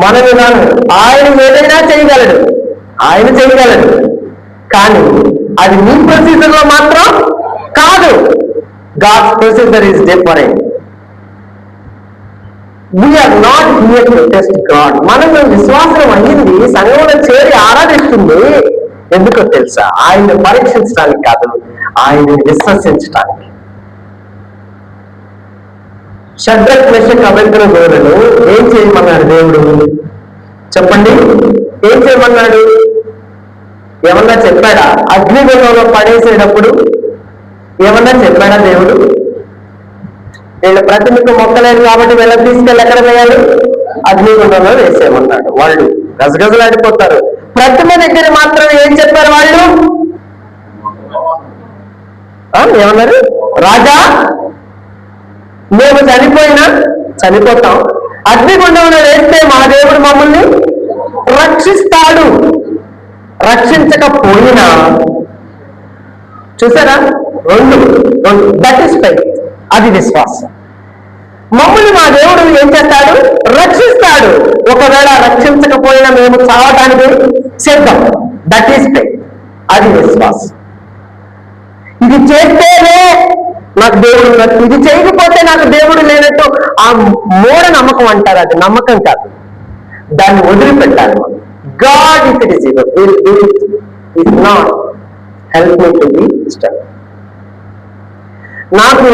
మన విధానం. ఆయన ఏదైనా చేయగలడు, ఆయన చేయగలడు, కానీ అది నీ ప్రొసీజర్ లో మాత్రం కాదు. God's procedure is different. We are not here to test God. మనకు విశ్వాసం అయ్యింది, సంఘంలో చేరి ఆరాధిస్తుంది. ఎందుకో తెలుసా? ఆయన్ని పరీక్షించడానికి కాదు, ఆయన్ని విశ్వసించడానికి. షడ్రక్ మెషక్ అబెద్నెగోలను ఏం చేయమన్నాడు దేవుడు? చెప్పండి, ఏం చేయమన్నాడు? ఏమన్నా చెప్పాడా? అగ్నిగుండంలో పడేసేటప్పుడు ఏమన్నా చెప్పాడా దేవుడు? వీళ్ళు ప్రతిమకు మొక్కలేదు కాబట్టి వీళ్ళని తీసుకెళ్ళి ఎక్కడ వేయాలి? అగ్నిగుండంలో వేసేయమన్నాడు. వాళ్ళు గజగజలాడిపోతారు. ప్రతిమ దగ్గర మాత్రం ఏం చెప్పారు వాళ్ళు? ఏమన్నారు? రాజా మేము చనిపోయినా చనిపోతాం, అగ్నిగుండంలో వేస్తే మా దేవుడు మమ్మల్ని రక్షిస్తాడు. రక్షించకపోయినా చూసారా? రెండు దట్ ఇస్ ఫెయిత్. అది విశ్వాసం. మమ్మల్ని మా దేవుడు ఏం చేస్తాడు? రక్షిస్తాడు. ఒకవేళ రక్షించకపోయినా మేము చావటానికి సిద్ధం. That is faith. అది విశ్వాసం. ఇది చేస్తేనే నాకు దేవుడు ఉన్నట్టు, ఇది చేయకపోతే నాకు దేవుడు లేనట్టు ఆ మూఢ నమ్మకం అంటారు. అది నమ్మకం కాదు, దాన్ని వదిలిపెట్టాలి మనం. God if it is will do it, if not help me to be step. నాకు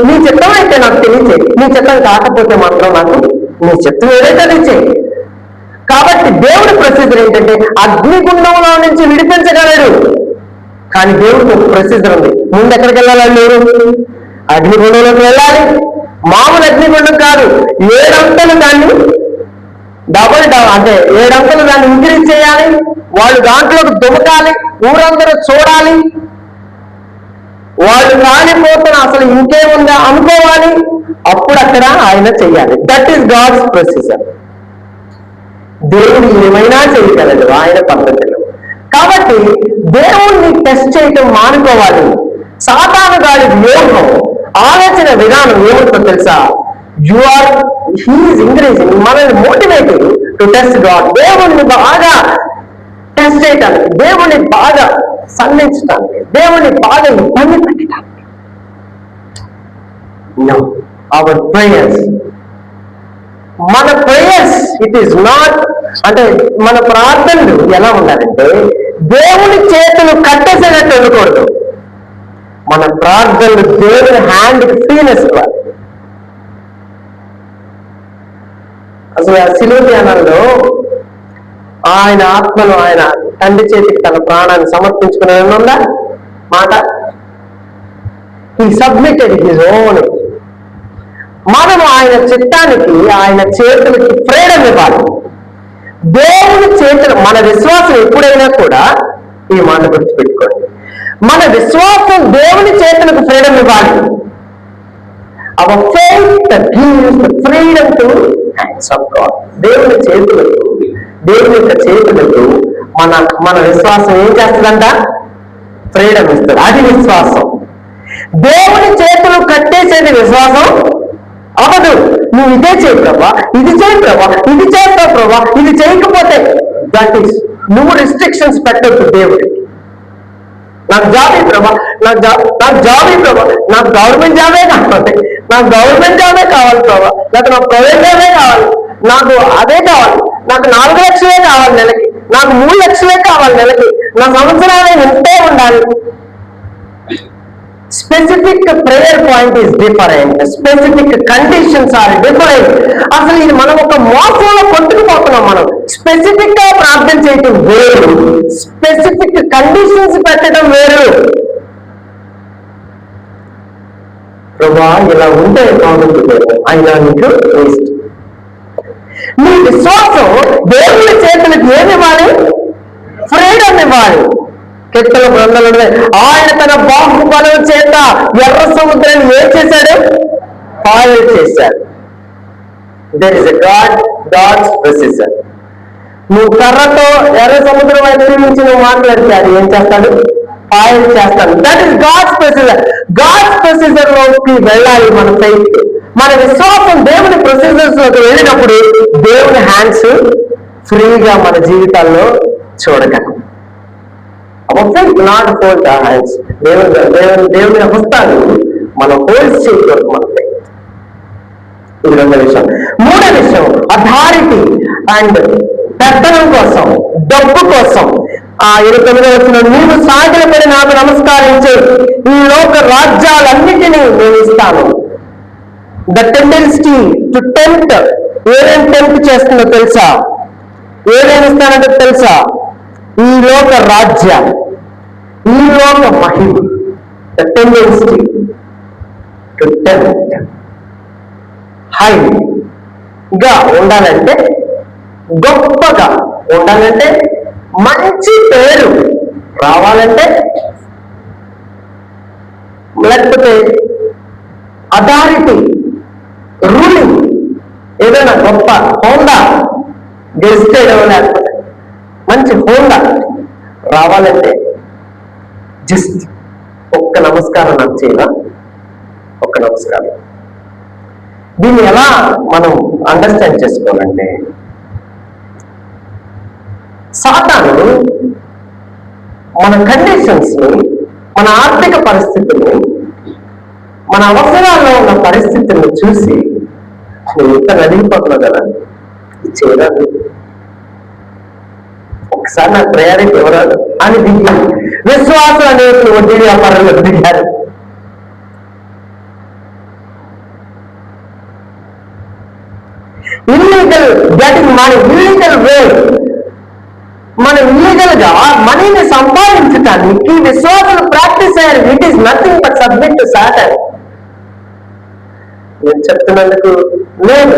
నీ చిత్తం అయితే నాకు తెలియచేయి, నీ చిత్తం కాకపోతే మాత్రం నాకు నీ చిత్తం ఏదైతే తెలియచేయి. కాబట్టి దేవుడి ప్రొసీజర్ ఏంటంటే అగ్నిగుండంలో నుంచి విడిపించగలడు. కానీ దేవుడికి ఒక ప్రొసీజర్ ఉంది. ముందు ఎక్కడికి వెళ్ళాలి? మీరు అగ్నిగుండంలోకి వెళ్ళాలి. మామూలు అగ్నిగుండం కాదు, 7 అంతలు దాన్ని అంటే 7 అంతలు దాన్ని ఇంక్రీజ్ చేయాలి. వాళ్ళు దాంట్లోకి దుమకాలి, ఊరందరూ చూడాలి. వాళ్ళు కాలిపోతున్న అసలు ఇంకేముందా అనుకోవాలి. అప్పుడు అక్కడ ఆయన చెయ్యాలి. That is God's procedure. దేవుడు ఏమైనా చేయగలడు ఆయన పద్ధతిలో. కాబట్టి దేవుణ్ణి టెస్ట్ చేయటం మానుకోవాలి. సాతాను గాడి వ్యూహం, ఆలోచన విధానం ఏమిటో తెలుసా? హీఈస్ ఇంక్రీజింగ్, మనల్ని మోటివేటింగ్ టు టెస్ట్ గాడ్. దేవుణ్ణి బాగా టెస్ట్ చేయటానికి, దేవుణ్ణి బాగా సన్నించడానికి, దేవుణ్ణి బాగా ఇబ్బంది పెట్టడానికి. అవర్ ప్రేయర్స్, మన ప్రేయర్స్ ఇట్ ఈస్ నాట్, అంటే మన ప్రార్థనలు ఎలా ఉండాలంటే దేవుని చేతులు కట్టేసేటట్టు ఉండకూడదు. మన ప్రార్థనలు దేవుని హ్యాండ్ ఫ్రీనెస్ ఇవ్వాలి. అసలు ఆ శిలువ ధ్యానంలో ఆయన ఆత్మను ఆయన తండ్రి చేతికి తన ప్రాణాన్ని సమర్పించుకునే ఉందా మాట? He submitted his own. మనం ఆయన చిత్తానికి, ఆయన చేతులకి ఫ్రీడమ్ ఇవ్వాలి. దేవుని చేతులు, మన విశ్వాసం ఎప్పుడైనా కూడా ఈ మాట గుర్తుపెట్టుకోండి, మన విశ్వాసం దేవుని చేతులకు ఫ్రీడమ్ ఇవ్వాలి. Our faith gives the freedom to hands of God. దేవుని చేతులకు, దేవుని యొక్క చేతులకు మన విశ్వాసం ఏం చేస్తుందంట? ఫ్రీడమ్ ఇస్తుంది. అది విశ్వాసం. దేవుని చేతులు కట్టేసేది విశ్వాసం అవదు. నువ్వు ఇదే చేయి ప్రభా, ఇది చేయి ప్రభా, ఇది చేస్తావు ప్రభా, ఇది చేయకపోతే దట్ ఈస్, నువ్వు రిస్ట్రిక్షన్స్ పెట్టద్దు దేవుడికి. నాకు జాబ్ ప్రభా, నాకు జాబ్ ప్రభా, నాకు గవర్నమెంట్ జాబే కావాలి, నాకు గవర్నమెంట్ జాబే కావాలి ప్రభా, లేకపోతే నాకు ప్రైవేట్ జాబే కావాలి, నాకు అదే కావాలి, నాకు 4 లక్షలే కావాలి నెలకి, నాకు 3 లక్షలే కావాలి నెలకి, నా సంవత్సరాలు ఎంతే ఉండాలి. Specific prayer point is different, specific conditions are different. అసలు ఇది మనం ఒక మోసంలో కొట్టుకుపోతున్నాం. మనం స్పెసిఫిక్ గా ప్రార్థన చేయటం వేరు, స్పెసిఫిక్ కండిషన్స్ పెట్టడం వేరు. ప్రభా ఇలా ఉంటే బాగుంటుంది, అయినా నీకు వేస్ట్. నీ విశ్వాసం దేవుని చేతులకు ఏమి ఇవ్వాలి? ఫ్రీడమ్ ఇవ్వాలి. కీర్తన గ్రంథంలో ఆయన తన బాహుబలం చేత ఎర్ర సముద్రాన్ని ఏం చేశాడు? పాయలు చేశాడు. There is a God's precision. నువ్వు కర్రతో ఎర్ర సముద్రం వైపు నుంచి నువ్వు మాట్లాడితే అది ఏం చేస్తాడు? పాయలు చేస్తాడు. That is God's procedure. God's procedure లోకి వెళ్ళాలి మన ఫెయిత్. మన విశ్వాసం దేవుని ప్రొసీజర్స్ లోకి వెళ్ళినప్పుడు దేవుని హ్యాండ్స్ ఫ్రీగా మన జీవితాల్లో చూడగలం. Not hold the hands. దేవుని హస్తాలు మనం హోల్డ్ చేయకూడదు మన ఫెయిత్. ఇది 2వ విషయం. 3వ విషయం అథారిటీ అండ్ పెత్తనం కోసం, డబ్బు కోసం. 29వ వచనం, నీవు సాగిలపడి నాకు నమస్కరించే ఈ లోక రాజ్యాలన్నిటినీ నేను ఇస్తాను. The tendency to tempt. ఏమేమి టెంప్ట్ చేస్తుందో తెలుసా? ఏమేమి ఇస్తానంటే తెలుసా? ఈ లోక రాజ్యం, ఈ లోక మహిమ. The tendency to tempt. హైగా ఉండాలంటే, గొప్పగా ఉండాలంటే, మంచి పేరు రావాలంటే, లేకపోతే అథారిటీ, రూలింగ్, ఏదైనా గొప్ప హోండా గెలిస్తే, లేకపోతే మంచి హోండా రావాలంటే జస్ట్ ఒక్క నమస్కారం నాకు చేయాలా? ఒక్క నమస్కారం. దీన్ని ఎలా మనం అండర్స్టాండ్ చేసుకోవాలంటే, సాతాను మన కండిషన్స్ ని, మన ఆర్థిక పరిస్థితుల్ని, మన అవసరాల్లో ఉన్న పరిస్థితులను చూసి నువ్వు ఇంత నలిగిపోతున్నావు కదా, ఇది చేయరాదు, ఒకసారి నాకు ప్రయారిటీ ఎవరాదు అని దిగారు. విశ్వాసం అనేది వడ్డీ వ్యాపారంలో దిగారు. ఇల్లీగల్ గెటింగ్ మనీ, ఇల్లీగల్ వే, మనం ఇల్లీగల్ గా మనీని సంపాదించడానికి విశ్వాసాలు ప్రాక్టీస్ అయ్యారు. It is nothing but submit to Satan. నేను చెప్తున్నందుకు లేదు.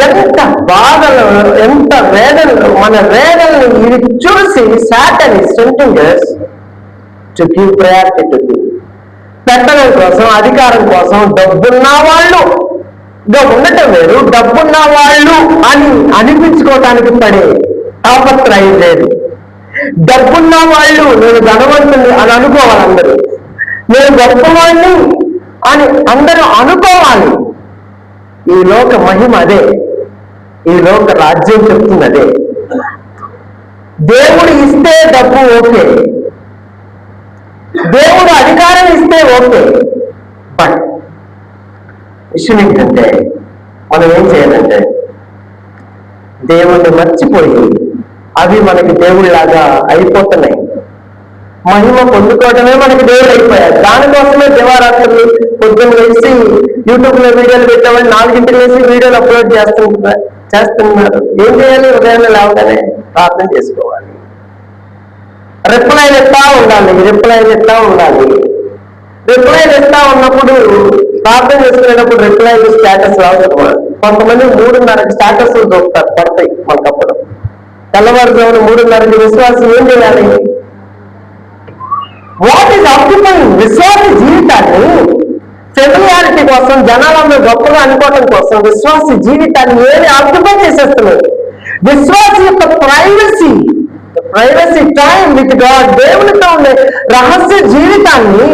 ఎంత బాధలు, ఎంత వేదనలు, మన వేదనలు ఇవి చూసి Satan is tempting us to give priority to give. పెట్టడం కోసం, అధికారం కోసం, డబ్బున్న వాళ్ళు ఉండటం వేరు, డబ్బున్న వాళ్ళు అని అనిపించుకోవటానికి పడే తాపత్రయం లేదు. డబ్బున్న వాళ్ళు నేను ధనవంతుని అని అనుకోవాలి, అందరూ నేను గొప్పవాణ్ణి అని అందరూ అనుకోవాలి. ఈ లోక మహిమ అదే, ఈ లోక రాజ్యం చెప్తుంది అదే. దేవుడు ఇస్తే డబ్బు ఓకే, దేవుడు అధికారం ఇస్తే ఓకే. బట్ విషయం ఏంటంటే మనం ఏం చేయాలంటే దేవుణ్ణి మర్చిపోయి అవి మనకి దేవుళ్ళలాగా అయిపోతున్నాయి. మహిమ పొందుకోవటమే మనకి దేవుడు అయిపోయారు. దానికోసమే దేవారాత్రులు పొద్దున్న వేసి యూట్యూబ్ లో వీడియోలు పెట్టామని 4 వేసి వీడియోలు అప్లోడ్ చేస్తున్నారు. ఏం చేయాలి? ఉదయాన్నే లేవగానే ప్రార్థన చేసుకోవాలి, రిప్లైలు ఇస్తా ఉండాలి. రిప్లైలు ఇస్తా ఉన్నప్పుడు, ప్రార్థన చేసుకునేటప్పుడు రిప్లైలు స్టేటస్ రావడం కొంతమంది 3:30కి స్టాటస్ దొరుకుతారు, పడతాయి మనకప్పుడు. తెల్లవారుజామున 3:30కి విశ్వాసం ఏం చేయాలి? What is occupying? విశ్వాస జీవితాన్ని ఫెమిలియారిటీ కోసం, జనాలందరూ గొప్పగా అనుకోవటం కోసం విశ్వాస జీవితాన్ని ఏమి ఆక్యుపై చేసేస్తున్నారు? విశ్వాస యొక్క ప్రైవసీ టైం విత్ గాడ్, దేవునితో ఉండే రహస్య జీవితాన్ని,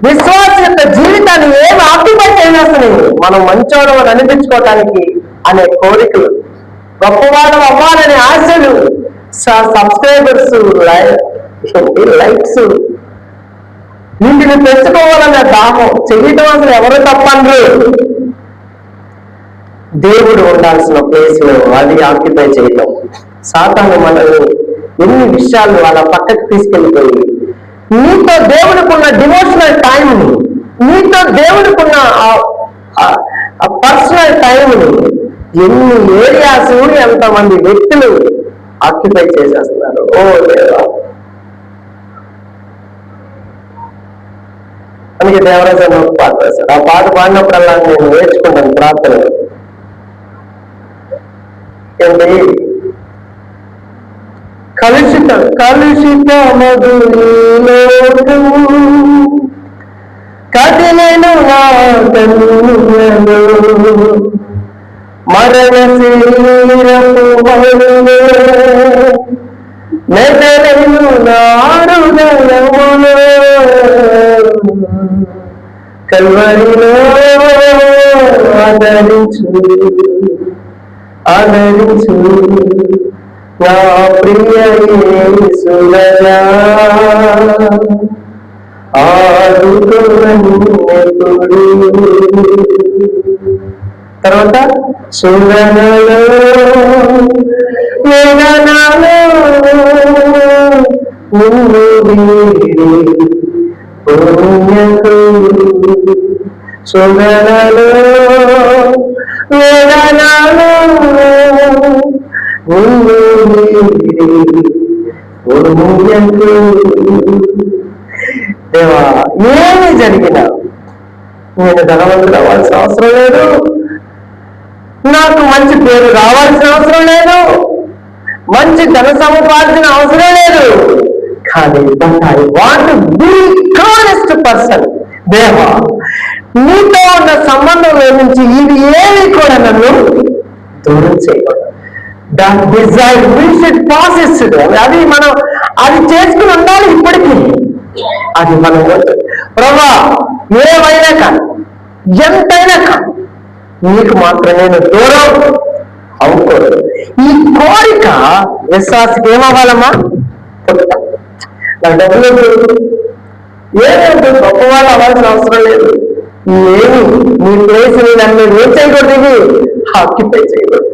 విశ్వాస యొక్క జీవితాన్ని ఏమి ఆక్యుపై చేసేస్తున్నాయి? మనం మంచోళం అని అనిపించుకోవటానికి అనే కోరికలు, గొప్పవాళ్ళం అవ్వాలనే ఆశలు, సబ్స్క్రైబర్స్, లైక్స్, వీటిని తెచ్చుకోవాలనే దాహం చేయటం అసలు ఎవరు తప్పండి? దేవుడు ఉండాల్సిన ప్లేస్ లో అది ఆక్యుపై చేయటం. సాతాను మనల్ని ఎన్ని విషయాలు అలా పక్కకు తీసుకెళ్ళిపోయి నీతో దేవుడికున్న డివోషనల్ టైంని, నీతో దేవుడికున్న పర్సనల్ టైంని ఎన్ని ఏరియాస్, ఎంతమంది వ్యక్తులు ఆక్యుపై చేసేస్తున్నారు. ఓ దేవా, అందుకే దేవరాజు ఒక పాట రాశాడు. ఆ పాట పాడినప్పుడల్లా నేను నేర్చుకుంటాను ప్రార్థన. ఏంటి? కలుషిత మధులోకము కదిలేను నా కన్నులలో, మరణ శరీరపు మెదలేను నా హృదయములో, కల్వరిలో ఆదరించు నా ప్రియ యేసురాజా, ఆదుకోనెప్పుడు. తర్వాత సుగనలో వేదనలో నిన్ను వీడి పుణ్యకు, సుగనలో వేదనలో నిన్ను వీడి పుణ్యకు. దేవా, ఏమి జరిగినా నేను ధనవంతుడు అవ్వాల్సిన అవసరం లేదు, నాకు మంచి పేరు రావాల్సిన అవసరం లేదు, మంచి ధన సముపార్జన అవసరం లేదు, కానీ ఐ వాంట్ బి కానెస్ట్ పర్సన్. దేవా, నీతో ఉన్న సంబంధంలో నుంచి ఇవి ఏవి కూడా నన్ను దూరం చేయకూడదు. That desire we should passes. అది మనం అది చేసుకుని ఉండాలి ఇప్పటికీ. అది మనం ప్రభా ఏమైనా కాదు, ఎంతైనా కాదు, నీకు మాత్రం నేను దూరం అవ్వకూడదు. ఈ కోరిక విశ్వాసకి ఏమవ్వాలమ్మా? నాకు డబ్బులు ఏమవుతుంది, గొప్పవాళ్ళు అవ్వాల్సిన అవసరం లేదు. ఏమి నీ ప్లేస్ నన్ను ఏం చేయకూడదు, ఇది ఆక్యుపై చేయకూడదు.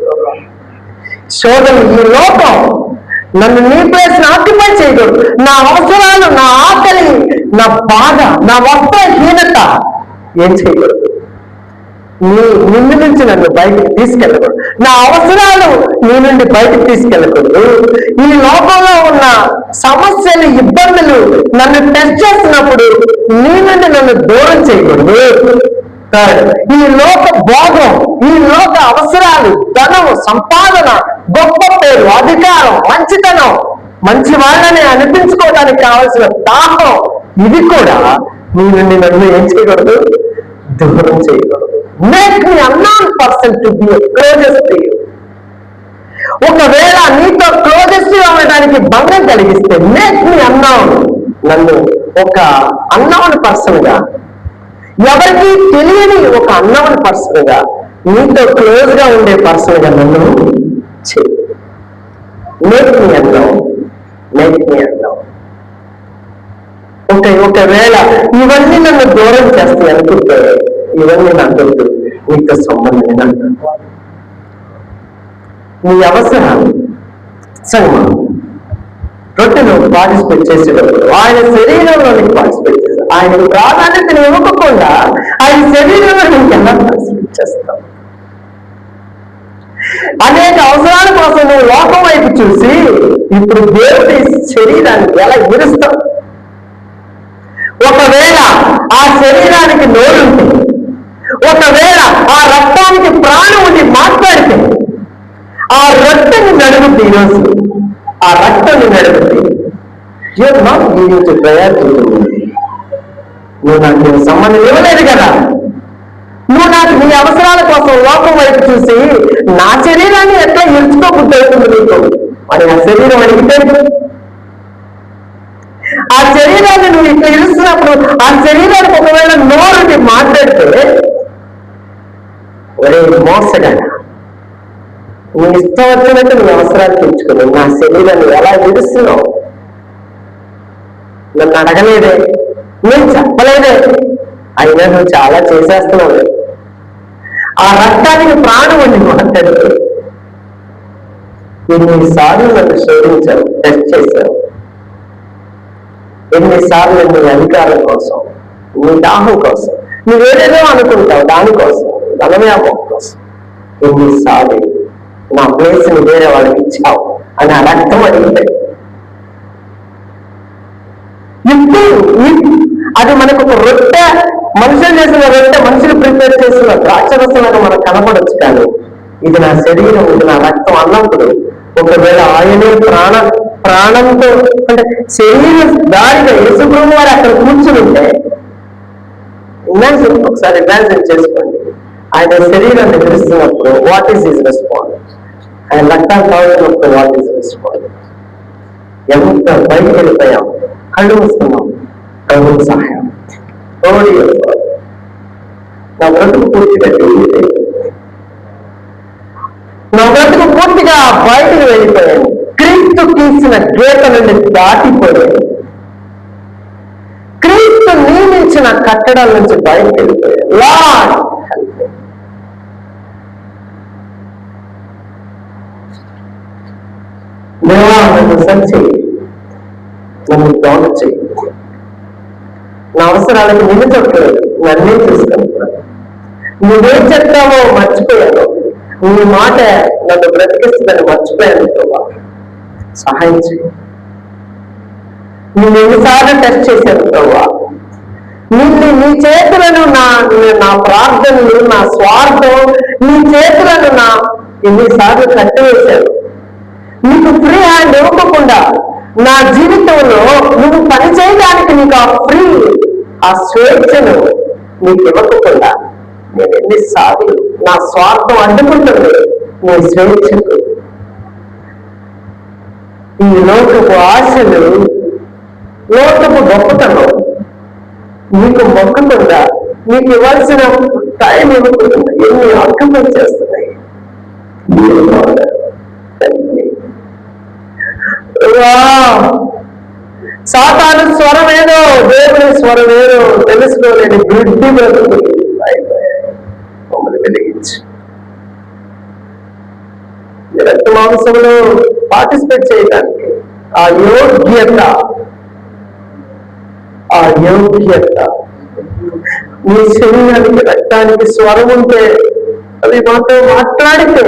సోదరు, ఈ లోకం నన్ను నీ ప్లేస్ ఆక్యుపై చేయకూడదు. నా అవసరాలు, నా ఆకలి, నా బాధ, నా వస్త్రహీనత ఏం చేయకూడదు. నిన్ను నుంచి నన్ను బయటికి తీసుకెళ్ళకూడదు. నా అవసరాలు నీ నుండి బయటికి తీసుకెళ్ళకూడదు. ఈ లోకంలో ఉన్న సమస్యలు, ఇబ్బందులు నన్ను టెస్ట్ చేస్తున్నప్పుడు నీ నుండి నన్ను దూరం చేయకూడదు. ఈ లోక భోగం, ఈ లోక అవసరాలు, ధనం, సంపాదన, గొప్ప పేరు, అధికారం, మంచితనం, మంచి వాళ్ళని అనిపించుకోవడానికి కావాల్సిన దాహం, ఇది కూడా నీ నుండి నన్ను ఏం చేయకూడదు, దూరం చేయకూడదు. Make me unknown person to be closest to you. ఒకవేళ నీతో క్లోజెస్ట్ అవ్వడానికి భంగం కలిగిస్తే మేక్ మీ అన్నోన్, నన్ను ఒక అన్నోన్ పర్సన్ గా, ఎవరికి తెలియని ఒక అన్నోన్ పర్సన్ గా, నీతో క్లోజ్ గా ఉండే పర్సన్ గా నన్ను చేయి. Make me unknown, make me unknown. ఒకవేళ ఇవన్నీ నన్ను దూరం చేస్తాయి అనుకుంటే ఇవన్నీ నాకు నీతో సంబంధం అంటారు. నీ అవసరాలు సంగమం రొట్టెను పార్టిసిపేట్ చేసేటప్పుడు ఆయన శరీరంలో నీకు పార్టిసిపేట్ చేస్తాడు. ఆయనకు ప్రాధాన్యతను ఇవ్వకుండా ఆయన శరీరంలో నీకు ఎలా పార్టిసిపేట్ చేస్తావు? అనేక అవసరాల కోసం నువ్వు లోకం వైపు చూసి ఇప్పుడు దేవుడి శరీరాన్ని ఎలా విరుస్తావు? ఒకవేళ ఆ శరీరానికి నోరుంటే, ఒకవేళ ఆ రక్తానికి ప్రాణం ఉండి ఆ రక్తాన్ని నడుగుద్ది ఈరోజు, ఆ రక్తాన్ని నడుగుద్ది. You're not giving to prayer to me. నువ్వు నాకు సంబంధం ఇవ్వలేదు కదా, నువ్వు నాకు నీ అవసరాల కోసం లోకం వైపు చూసి నా శరీరాన్ని ఎట్లా ఇరుచుకోబుద్ధవుతుంది నీకు మరి ఆ శరీరం అడిగితే, ఆ శరీరాన్ని నువ్వు ఇట్లా ఇరుస్తున్నప్పుడు ఆ శరీరానికి ఒకవేళ నోరుని మాట్లాడితే, ఒరే మోసగా నీ ఇష్టం వచ్చినట్టు నీ అవసరాలు తెచ్చుకుని నా శరీరాన్ని ఎలా ఇరుస్తున్నావు, నన్ను అడగలేదే, నేను చెప్పలేదే, అయినా నువ్వు చాలా చేసేస్తున్నావు. ఆ రక్తానికి ప్రాణం అని మాట్లాడితే ఎన్నిసార్లు నన్ను శోధించావు, టెస్ట్ చేశావు, ఎన్నిసార్లు నీ అధికారం కోసం, నీ దాహం కోసం, నువ్వేదేదో అనుకుంటావు దానికోసం, ధనవ్యాపం కోసం, ఎన్నిసార్లు నా ప్లేస్ని వేరే వాళ్ళకి ఇచ్చావు అని ఆ రక్తం అడిగితే, ఇప్పుడు అది మనకు ఒక రొట్టె, మనుషులు చేసిన రొట్టె, మనుషులు ప్రిపేర్ చేసిన ద్రాక్షరసంగా మనకు కనపడచ్చు. కానీ ఇది నా శరీరం, ఇది నా రక్తం అన్నప్పుడు ఒకవేళ ఆయనే ప్రాణంతో అంటే శరీర దారిగా యేసుప్రభు వారు అక్కడ కూర్చుని ఉంటే, ఇమాజిన్, ఒకసారి ఇమాజిన్ చేసుకోండి, ఆయన శరీరాన్ని తెలుస్తున్నప్పుడు వాట్ ఈస్ హిజ్ రెస్పాన్స్, ఆయన రక్తాన్ని తాగుతున్నప్పుడు వాట్ ఈస్ రెస్పాన్స్. ఎంత బయటకు వెళ్ళిపోయాం, కళ్ళు వస్తున్నాం, ప్రభు సహాయం. నా బ్రతుకు పూర్తిగా నా బ్రతుకు పూర్తిగా బయటకు వెళ్ళిపోయాను, క్రీస్తు తీసిన గీత నుండి దాటిపోయాను, క్రీస్తు నియమించిన కట్టడాల నుంచి బయటకు వెళ్ళిపోయాను. Lord help me. దేవా నన్ను సెర్చ్ చెయ్యి, నన్ను డౌన్ చెయ్యి, నా అవసరాలకు నిన్ను చెప్పలేదు, నన్నే చూసుకుంటున్నాను, నువ్వేం చెప్తావో మర్చిపోయాను, నీ మాట నన్ను బ్రతికిస్తుందని మర్చిపోయాను. సహాయం చేయి. నేను ఎన్నిసార్లు టెస్ట్ చేశాను ప్రభా, నీ చేతులను నా ప్రార్థనలు, నా స్వార్థం, నీ చేతులను ఎన్నిసార్లు కట్టివేశాను. నీకు ఫ్రీ హ్యాండ్ ఇవ్వకుండా నా జీవితంలో నువ్వు పని చేయడానికి నీకు ఆ ఫ్రీ, ఆ స్వేచ్ఛను నీకు ఇవ్వకుండా నేను ఎన్నిసార్లు నా స్వార్థం అడ్డుకుంటుంది నీ స్వేచ్ఛకు. ఈ లోకపు ఆశలు, లోకపు గొప్పతనం నీకు మొక్కకుండా, నీకు ఇవ్వాల్సిన టైం ఇవ్వకుండా ఎన్ని ఆక్యుపై చేస్తున్నాయి. సాతాను స్వరం ఏదో, దేవుని స్వరం ఏదో తెలుసుకోలేని గుడ్డి బ్రతుకు మమ్మల్ని వెలిగించి రక్త మాంసంలో పార్టిసిపేట్ చేయడానికి ఆ యోగ్యత నీ శరీరానికి, రక్తానికి స్వరం ఉంటే, అవి మాతో మాట్లాడితే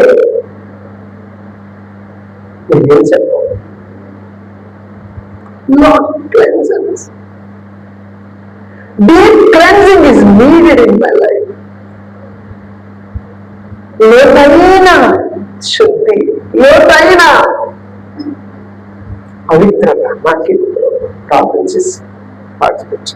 నేనేం చెప్పాను. Not cleansing. Deep cleansing is needed in my life. లోతైన శుద్ధి, లోతైన పవిత్రత నాకు ప్రార్థన చేసి పాటించు.